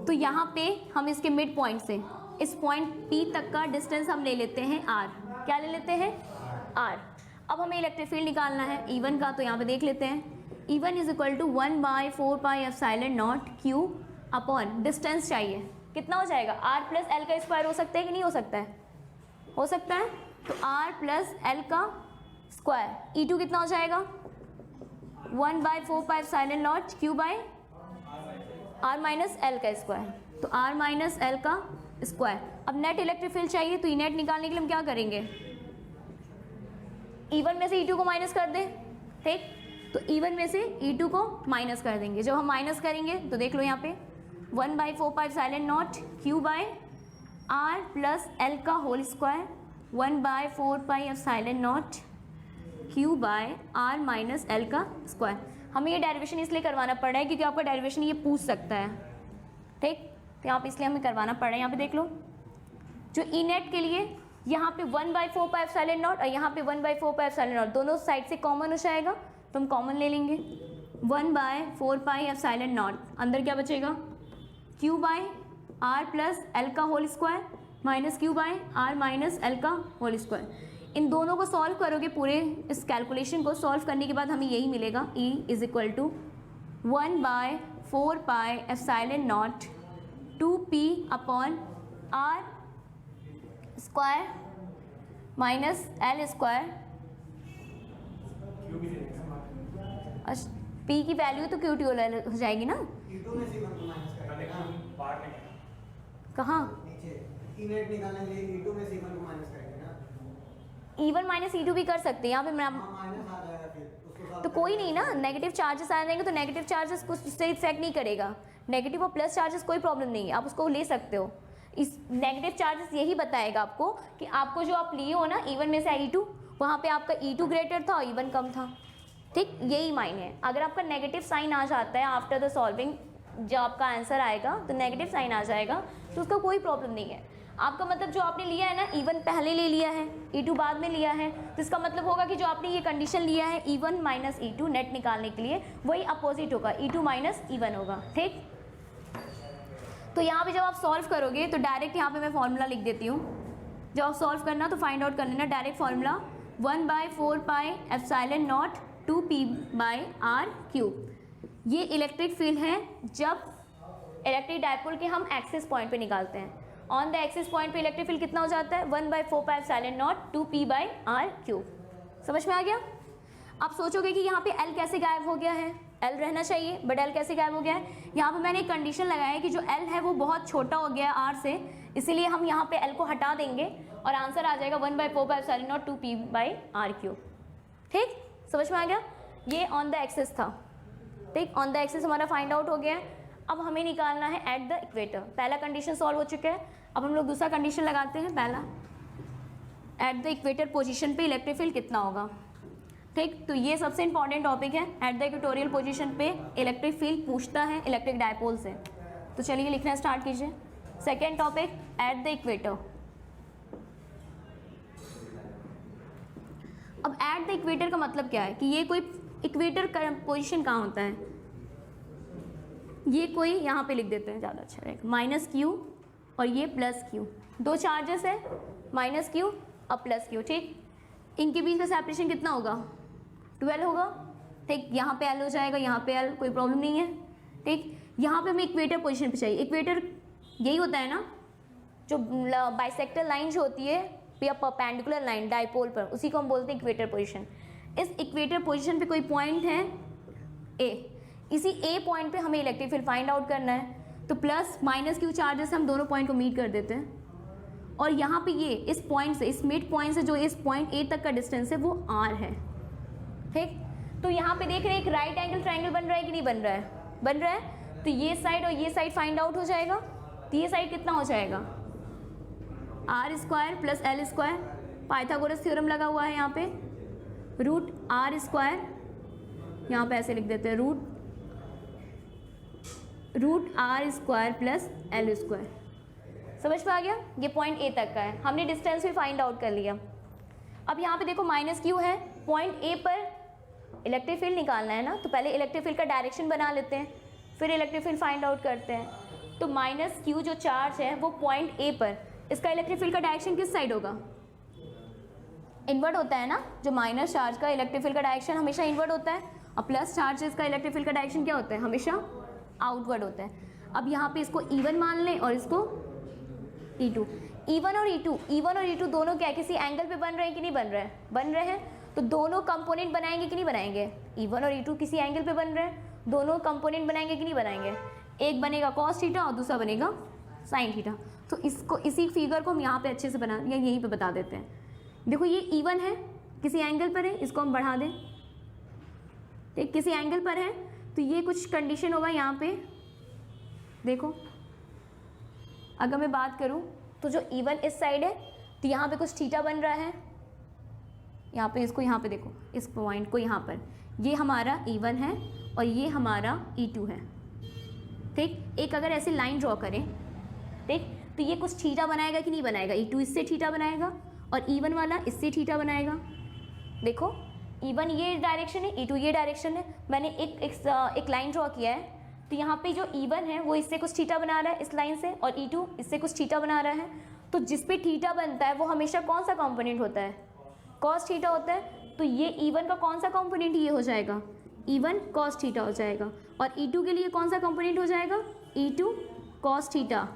तो यहाँ पे हम इसके मिड पॉइंट से इस पॉइंट P तक का डिस्टेंस हम ले लेते हैं R, क्या ले लेते हैं, R। अब हमें इलेक्ट्रिक फील्ड निकालना है E1 का, तो यहाँ पे देख लेते हैं, E1 is equal to 1/4πε0 Q upon distance चाहिए, कितना हो जाएगा, R प्लस L का स्क्वायर हो सकता है कि नहीं हो सकता है, हो सकता है। तो R प्लस L का स्क्वायर, E2 कितना हो जाएगा, 1/4πε0 Q/r माइनस L का स्क्वायर, तो R माइनस L का स्क्वायर। अब नेट इलेक्ट्रिक फील्ड चाहिए, तो नेट निकालने के लिए हम क्या करेंगे, E1 में से E2 को माइनस कर दें। ठीक, तो E1 में से E2 को माइनस कर देंगे। जब हम माइनस करेंगे तो देख लो यहाँ पे 1/4πε0 Q/r प्लस L का whole square, 1/4πε0 Q/r minus L का स्क्वायर। हमें ये डेरिवेशन इसलिए करवाना पड़ रहा है क्योंकि आपका डेरिवेशन ये पूछ सकता है। ठीक, तो यहाँ पे इसलिए हमें करवाना पड़ रहा है। यहाँ पे देख लो, जो ई नेट के लिए यहाँ पे 1/4πε0 और यहाँ पे 1/4πε0 दोनों साइड से कॉमन हो जाएगा, तो हम कॉमन ले लेंगे। 1/4πε0 अंदर क्या बचेगा, Q/r प्लस L का whole square minus Q/r minus L का होल स्क्वायर। इन दोनों को सॉल्व करोगे, पूरे इस कैलकुलेशन को सॉल्व करने के बाद हमें यही मिलेगा, E is equal to 1/4πε0 2p upon r square minus L square. P की वैल्यू तो Q हो जाएगी ना, कहाँ, E1 माइनस E2 भी कर सकते हैं यहाँ पे। तो कोई नहीं ना, नेगेटिव चार्जेस आ जाएंगे तो नेगेटिव चार्जेस कुछ उससे इफेक्ट नहीं करेगा, नेगेटिव और प्लस चार्जेस कोई प्रॉब्लम नहीं है, आप उसको ले सकते हो। इस नेगेटिव चार्जेस यही बताएगा आपको कि आपको जो आप लिए हो ना E1 में से E2, वहाँ पे आपका E2 ग्रेटर था और E1 कम था, ठीक, यही मायने है। अगर आपका नेगेटिव साइन आ जाता है आफ्टर द सॉल्विंग, जब आपका आंसर आएगा तो नेगेटिव साइन आ जाएगा, तो उसका कोई प्रॉब्लम नहीं है। आपका मतलब जो आपने लिया है ना, E1 पहले ले लिया है, E2 बाद में लिया है, तो इसका मतलब होगा कि जो आपने ये कंडीशन लिया है E1 माइनस E2 नेट निकालने के लिए, वही अपोजिट होगा, E2 माइनस E1 होगा, ठीक। तो यहाँ पे जब आप सॉल्व करोगे तो डायरेक्ट यहाँ पे मैं फॉर्मूला लिख देती हूँ। जब आप सॉल्व करना तो फाइंड आउट कर लेना, direct formula 1/4 pi epsilon not 2p/r³। ये इलेक्ट्रिक फील्ड है जब इलेक्ट्रिक डायपोल के हम एक्सिस पॉइंट पे निकालते हैं। ऑन द एक्सिस पॉइंट पे इलेक्ट्रिक फील्ड कितना हो जाता है, 1/4 पाई एप्सिलॉन नॉट 2p/r³। समझ में आ गया। आप सोचोगे कि यहाँ पे L कैसे गायब हो गया है, L रहना चाहिए बट L कैसे गायब हो गया है। यहाँ पे मैंने एक कंडीशन लगाया है कि जो L है वो बहुत छोटा हो गया है R से, इसीलिए हम यहाँ पे L को हटा देंगे और आंसर आ जाएगा 1/4 पाई एप्सिलॉन नॉट 2p/r³। ठीक, समझ में आ गया। ये ऑन द एक्सिस था, ठीक, ऑन द एक्सिस हमारा फाइंड आउट हो गया है। अब हमें निकालना है एट द इक्वेटर। पहला कंडीशन सॉल्व हो चुका है, अब हम लोग दूसरा कंडीशन लगाते हैं। पहला, एट द इक्वेटर पोजीशन पे इलेक्ट्रिक फील्ड कितना होगा, ठीक। तो ये सबसे इंपॉर्टेंट टॉपिक है, एट द इक्वेटोरियल पोजीशन पे इलेक्ट्रिक फील्ड पूछता है इलेक्ट्रिक डायपोल से। तो चलिए लिखना स्टार्ट कीजिए। Second topic, at the equator. अब एट द इक्वेटर का मतलब क्या है कि ये कोई इक्वेटर का पोजीशन कहाँ होता है, ये कोई यहाँ पे लिख देते हैं, ज़्यादा अच्छा रहेगा, -q और ये +q, दो चार्जेस है, -q और +q, ठीक। इनके बीच का सेपरेशन कितना होगा, 12 होगा, ठीक। यहाँ पे L हो जाएगा, यहाँ पे L, कोई प्रॉब्लम नहीं है, ठीक। यहाँ पे हमें इक्वेटर पोजीशन पे चाहिए। इक्वेटर यही होता है ना, जो बाइसेक्टर लाइन जो होती है या परपेंडिकुलर लाइन डायपोल पर, उसी को हम बोलते हैं इक्वेटर पोजीशन। इस इक्वेटर पोजीशन पे कोई पॉइंट है A, इसी A पॉइंट पे हमें इलेक्ट्रिक फील्ड फाइंड आउट करना है। तो प्लस -q चार्जेस से हम दोनों पॉइंट को मीट कर देते हैं, और यहाँ पे ये इस पॉइंट से, इस मिड पॉइंट से जो इस पॉइंट A तक का डिस्टेंस है वो r है, ठीक। तो यहाँ पे देख रहे हैं एक राइट एंगल ट्राइंगल बन रहा है कि नहीं बन रहा है, बन रहा है। तो ये साइड और ये साइड फाइंड आउट हो जाएगा। तो ये साइड कितना हो जाएगा, r² + l², पाइथागोरस थ्योरम लगा हुआ है यहाँ पे, √r², यहाँ पे ऐसे लिख देते हैं, √r² + l²। समझ में आ गया। ये पॉइंट A तक का है, हमने डिस्टेंस भी फाइंड आउट कर लिया। अब यहाँ पे देखो -q है, पॉइंट A पर इलेक्ट्रिक फील्ड निकालना है ना, तो पहले इलेक्ट्रिक फील्ड का डायरेक्शन बना लेते हैं, फिर इलेक्ट्रिक फील्ड फाइंड आउट करते हैं। तो -q जो चार्ज है वो पॉइंट A पर, इसका इलेक्ट्रिक फील्ड का डायरेक्शन किस साइड होगा, इनवर्ट होता है ना। जो माइनस चार्ज का इलेक्ट्रिक फील्ड का डायरेक्शन हमेशा इनवर्ट होता है, और प्लस चार्जेस का इलेक्ट्रिक फील्ड का डायरेक्शन क्या होता है, हमेशा आउटवर्ड होता है। अब यहाँ पे इसको E1 मान लें और इसको E2। E1 और E2 दोनों क्या किसी एंगल पे बन रहे हैं कि नहीं बन रहे हैं, बन रहे हैं। तो दोनों कंपोनेंट बनाएंगे कि नहीं बनाएंगे, E1 और E2 किसी एंगल पे बन रहे हैं, दोनों कंपोनेंट बनाएंगे कि नहीं बनाएंगे। एक बनेगा cos थीटा और दूसरा बनेगा sin थीटा। तो इसको, इसी फिगर को हम यहाँ पे अच्छे से बना, या यहीं पे बता देते हैं। देखो ये E1 है, किसी एंगल पर है, इसको हम बढ़ा दें, ठीक, किसी एंगल पर है। तो ये कुछ कंडीशन होगा यहाँ पे, देखो अगर मैं बात करूँ तो जो E1 इस साइड है, तो यहाँ पे कुछ थीटा बन रहा है, यहाँ पे इसको, यहाँ पे देखो इस पॉइंट को, यहाँ पर ये हमारा E1 है और ये हमारा E2 है, ठीक। एक अगर ऐसे लाइन ड्रॉ करें, ठीक, तो ये कुछ थीटा बनाएगा कि नहीं बनाएगा, E2 इससे थीटा बनाएगा और E1 वाला इससे थीटा बनाएगा। देखो E1 ये डायरेक्शन है, E2 ये डायरेक्शन है। मैंने एक लाइन ड्रॉ किया है, तो यहाँ पे जो E1 है वो इससे कुछ थीटा बना रहा है इस लाइन से, और E2 इससे कुछ थीटा बना रहा है। तो जिस पे थीटा बनता है वो हमेशा कौन सा कंपोनेंट होता है, cos थीटा होता है। तो ये E1 का कौन सा कंपोनेंट ये हो जाएगा, E1 cos थीटा हो जाएगा, और E2 के लिए कौन सा कंपोनेंट हो जाएगा, E2 cos थीटा।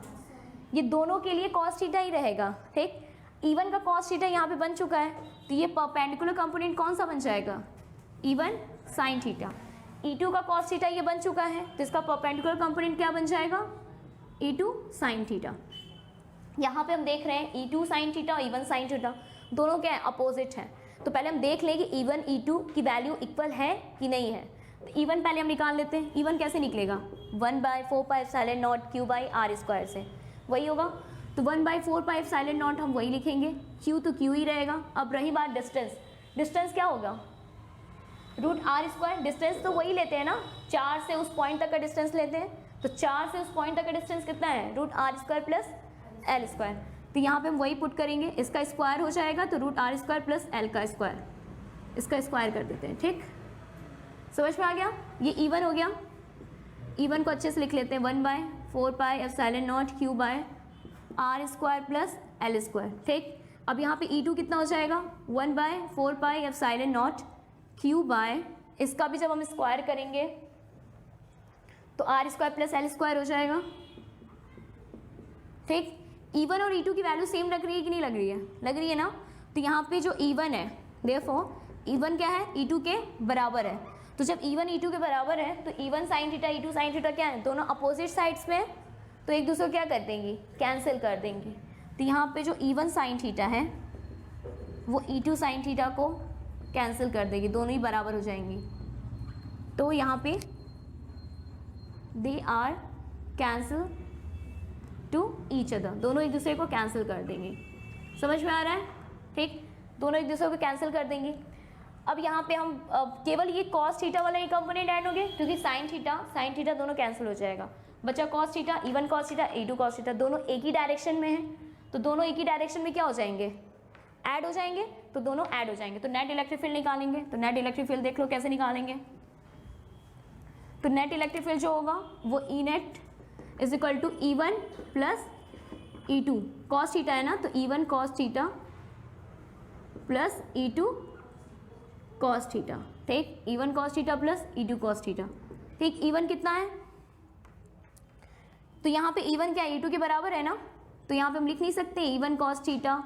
ये दोनों के लिए cos थीटा ही रहेगा, ठीक। E1 का cos थीटा यहाँ पे बन चुका है, तो ये परपेंडिकुलर कंपोनेंट कौन सा बन जाएगा, E1 sin थीटा। E2 का cos थीटा ये बन चुका है, तो इसका परपेंडिकुलर कंपोनेंट क्या बन जाएगा, E2 sin थीटा। यहाँ पे हम देख रहे हैं E2 sin थीटा और E1 sin थीटा दोनों क्या है, अपोजिट है। तो पहले हम देख लें कि E1 E2 की वैल्यू इक्वल है कि नहीं है। तो E1 पहले हम निकाल लेते हैं। E1 कैसे निकलेगा? 1/4πε0 Q/r² से, वही होगा। तो 1/4πε0 हम वही लिखेंगे, Q तो Q ही रहेगा। अब रही बात डिस्टेंस, डिस्टेंस क्या होगा? √r²। डिस्टेंस तो वही लेते हैं ना, 4 से उस पॉइंट तक का डिस्टेंस लेते हैं। तो 4 से उस पॉइंट तक का डिस्टेंस कितना है? √r² plus l²। तो यहाँ पे हम वही पुट करेंगे, इसका स्क्वायर हो जाएगा तो √r² प्लस l का स्क्वायर, इसका स्क्वायर कर देते हैं। ठीक, समझ में आ गया? ये E1 हो गया। E1 को अच्छे से लिख लेते हैं, 1/4πε0 Q/r² प्लस l²। ठीक, अब यहाँ पे E2 कितना हो जाएगा? 1/4πε0 Q/, इसका भी जब हम स्क्वायर करेंगे तो r² प्लस l² हो जाएगा। ठीक, E1 और E2 की वैल्यू सेम लग रही है कि नहीं लग रही है? लग रही है ना। तो यहाँ पे जो E1 है, देयरफॉर E1 क्या है? E2 के बराबर है। तो जब E1 E2 के बराबर है तो E1 sin theta E2 sin theta क्या है? दोनों अपोजिट साइड्स में, तो एक दूसरे को क्या कर देंगी? कैंसिल कर देंगी। तो यहाँ पे जो E1 sin थीटा है वो E2 sin थीटा को कैंसिल कर देगी, दोनों ही बराबर हो जाएंगी। तो यहाँ पे they are cancel to each other, दोनों एक दूसरे को कैंसिल कर देंगे। समझ में आ रहा है? ठीक, दोनों एक दूसरे को कैंसिल कर देंगे। अब यहाँ पे हम केवल ये cos थीटा वाला ही कंपोनेंट ऐड हो गए, क्योंकि sin थीटा दोनों कैंसिल हो जाएगा। बचा cos theta, E1 cos theta, E2 cos theta, दोनों एक ही डायरेक्शन में हैं। तो दोनों एक ही डायरेक्शन में क्या हो जाएंगे? ऐड हो जाएंगे। तो दोनों ऐड हो जाएंगे। तो नेट इलेक्ट्रिक फील्ड निकालेंगे। तो नेट इलेक्ट्रिक फील्ड देख लो कैसे निकालेंगे। तो नेट इलेक्ट्रिक फील्ड जो होगा वो E net is equal to E1 plus E2, cos theta है ना, तो E1 cos theta plus E2 cos theta. ठीक, E1 cos theta plus E2 cos theta. ठीक, E1 कितना है? तो यहाँ पे E1 क्या है? E2 के बराबर है ना। तो यहाँ पे हम लिख नहीं सकते E1 cos थीटा,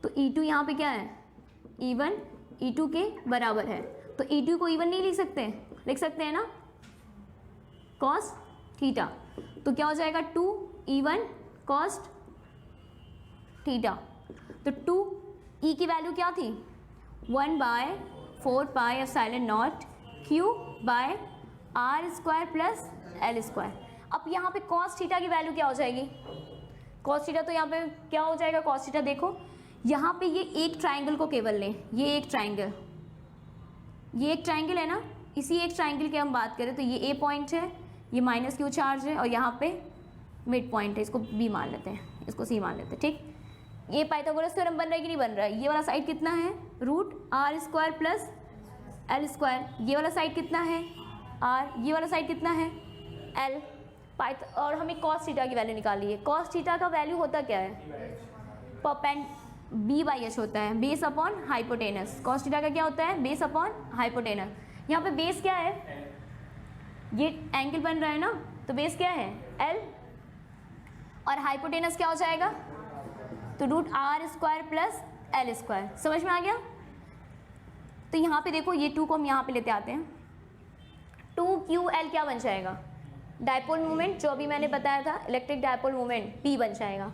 तो E2 यहाँ पे क्या है? E1 E2 के बराबर है। तो E2 को E1 नहीं लिख सकते? लिख सकते हैं ना, cos थीटा। तो क्या हो जाएगा? 2E1 cos theta. तो 2E की वैल्यू क्या थी? 1/4πε0 Q/r² प्लस l²। अब यहाँ पे cos थीटा की वैल्यू क्या हो जाएगी? cos थीटा तो यहाँ पे क्या हो जाएगा? cos थीटा देखो, यहाँ पे ये एक ट्राइंगल को केवल लें, ये एक ट्राइंगल है ना, इसी एक ट्राइंगल की हम बात करें तो ये A पॉइंट है, ये -Q चार्ज है और यहाँ पे मिड पॉइंट है, इसको B मान लेते हैं, इसको C मान लेते हैं। ठीक, ये पाइथागोरस थ्योरम बन रहा है कि नहीं बन रहा है? ये वाला साइड कितना है? √r² plus l²। ये वाला साइड कितना है? r। ये वाला साइड कितना है? l। और हमें cos थीटा की वैल्यू निकाली है। cos थीटा का वैल्यू होता क्या है? B/h होता है, base upon hypotenuse. cos theta का क्या होता है? Base upon hypotenuse. यहाँ पे बेस क्या है? ये एंगल बन रहा है ना, तो बेस क्या है? L। और हाइपोटेनस क्या हो जाएगा? तो √r² प्लस l²। समझ में आ गया? तो यहाँ पे देखो, ये 2 को हम यहाँ पे लेते आते हैं। 2QL क्या बन जाएगा? डायपोल मोमेंट, जो अभी मैंने बताया था, इलेक्ट्रिक डायपोल मोमेंट P बन जाएगा।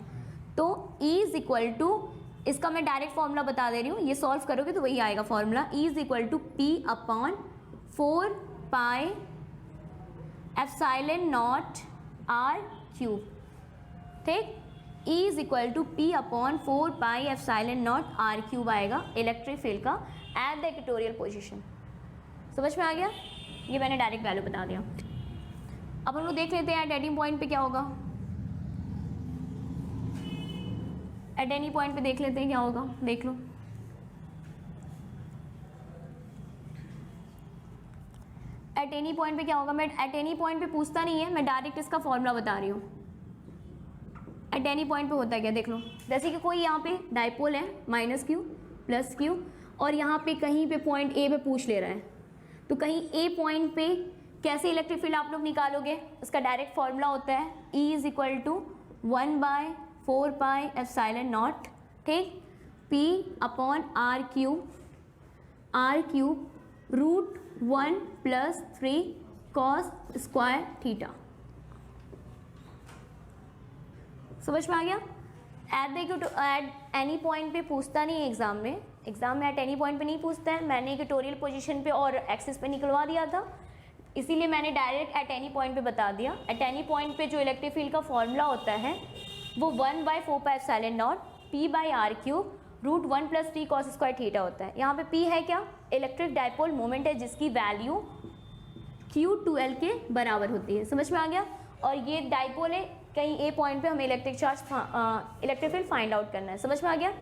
तो E इज इक्वल टू, इसका मैं डायरेक्ट फॉर्मूला बता दे रही हूँ, ये सॉल्व करोगे तो वही आएगा formula. E is equal to P/4πε0 r³। ठीक, E is equal to P/4πε0 r³ आएगा इलेक्ट्रिक फील्ड का एट द इक्वेटोरियल पोजीशन। समझ में आ गया? ये मैंने डायरेक्ट वैल्यू बता दिया। अब हम लोग देख लेते हैं एट एनी पॉइंट पे क्या होगा। एट एनी पॉइंट पे देख लेते हैं क्या होगा, देख लो। एट एनी पॉइंट पे क्या होगा? मैं एट एनी पॉइंट पे पूछता नहीं है, मैं डायरेक्ट इसका फॉर्मूला बता रही हूँ। एट एनी पॉइंट पे होता है क्या, देख लो। जैसे कि कोई यहाँ पे डाइपोल है -Q +Q, और यहाँ पे कहीं पे पॉइंट A पे पूछ ले रहा है, तो कहीं A पॉइंट पे कैसे इलेक्ट्रिक फील्ड आप लोग निकालोगे? उसका डायरेक्ट फॉर्मूला होता है E इज इक्वल टू 1/4πε0, ठीक, P/r³ √1 + 3 cos² थीटा। समझ में आ गया? एट एनी पॉइंट पे पूछता नहीं है एग्जाम में, एग्जाम में एट एनी पॉइंट पे नहीं पूछता है, मैंने इक्वेटोरियल पोजीशन पे और एक्सिस पे निकलवा दिया था, इसीलिए मैंने डायरेक्ट एट एनी पॉइंट पे बता दिया। एट एनी पॉइंट पे जो इलेक्ट्रिक फील्ड का फॉर्मूला होता है वो 1/4πε0 p/r³ √1 + t cos² होता है। यहाँ पे p है क्या, इलेक्ट्रिक डायपोल मोमेंट है जिसकी वैल्यू Q2L के बराबर होती है। समझ में आ गया। और ये डायपोल है, कहीं ए पॉइंट पे हमें इलेक्ट्रिक फील्ड फाइंड आउट करना है। समझ में आ गया।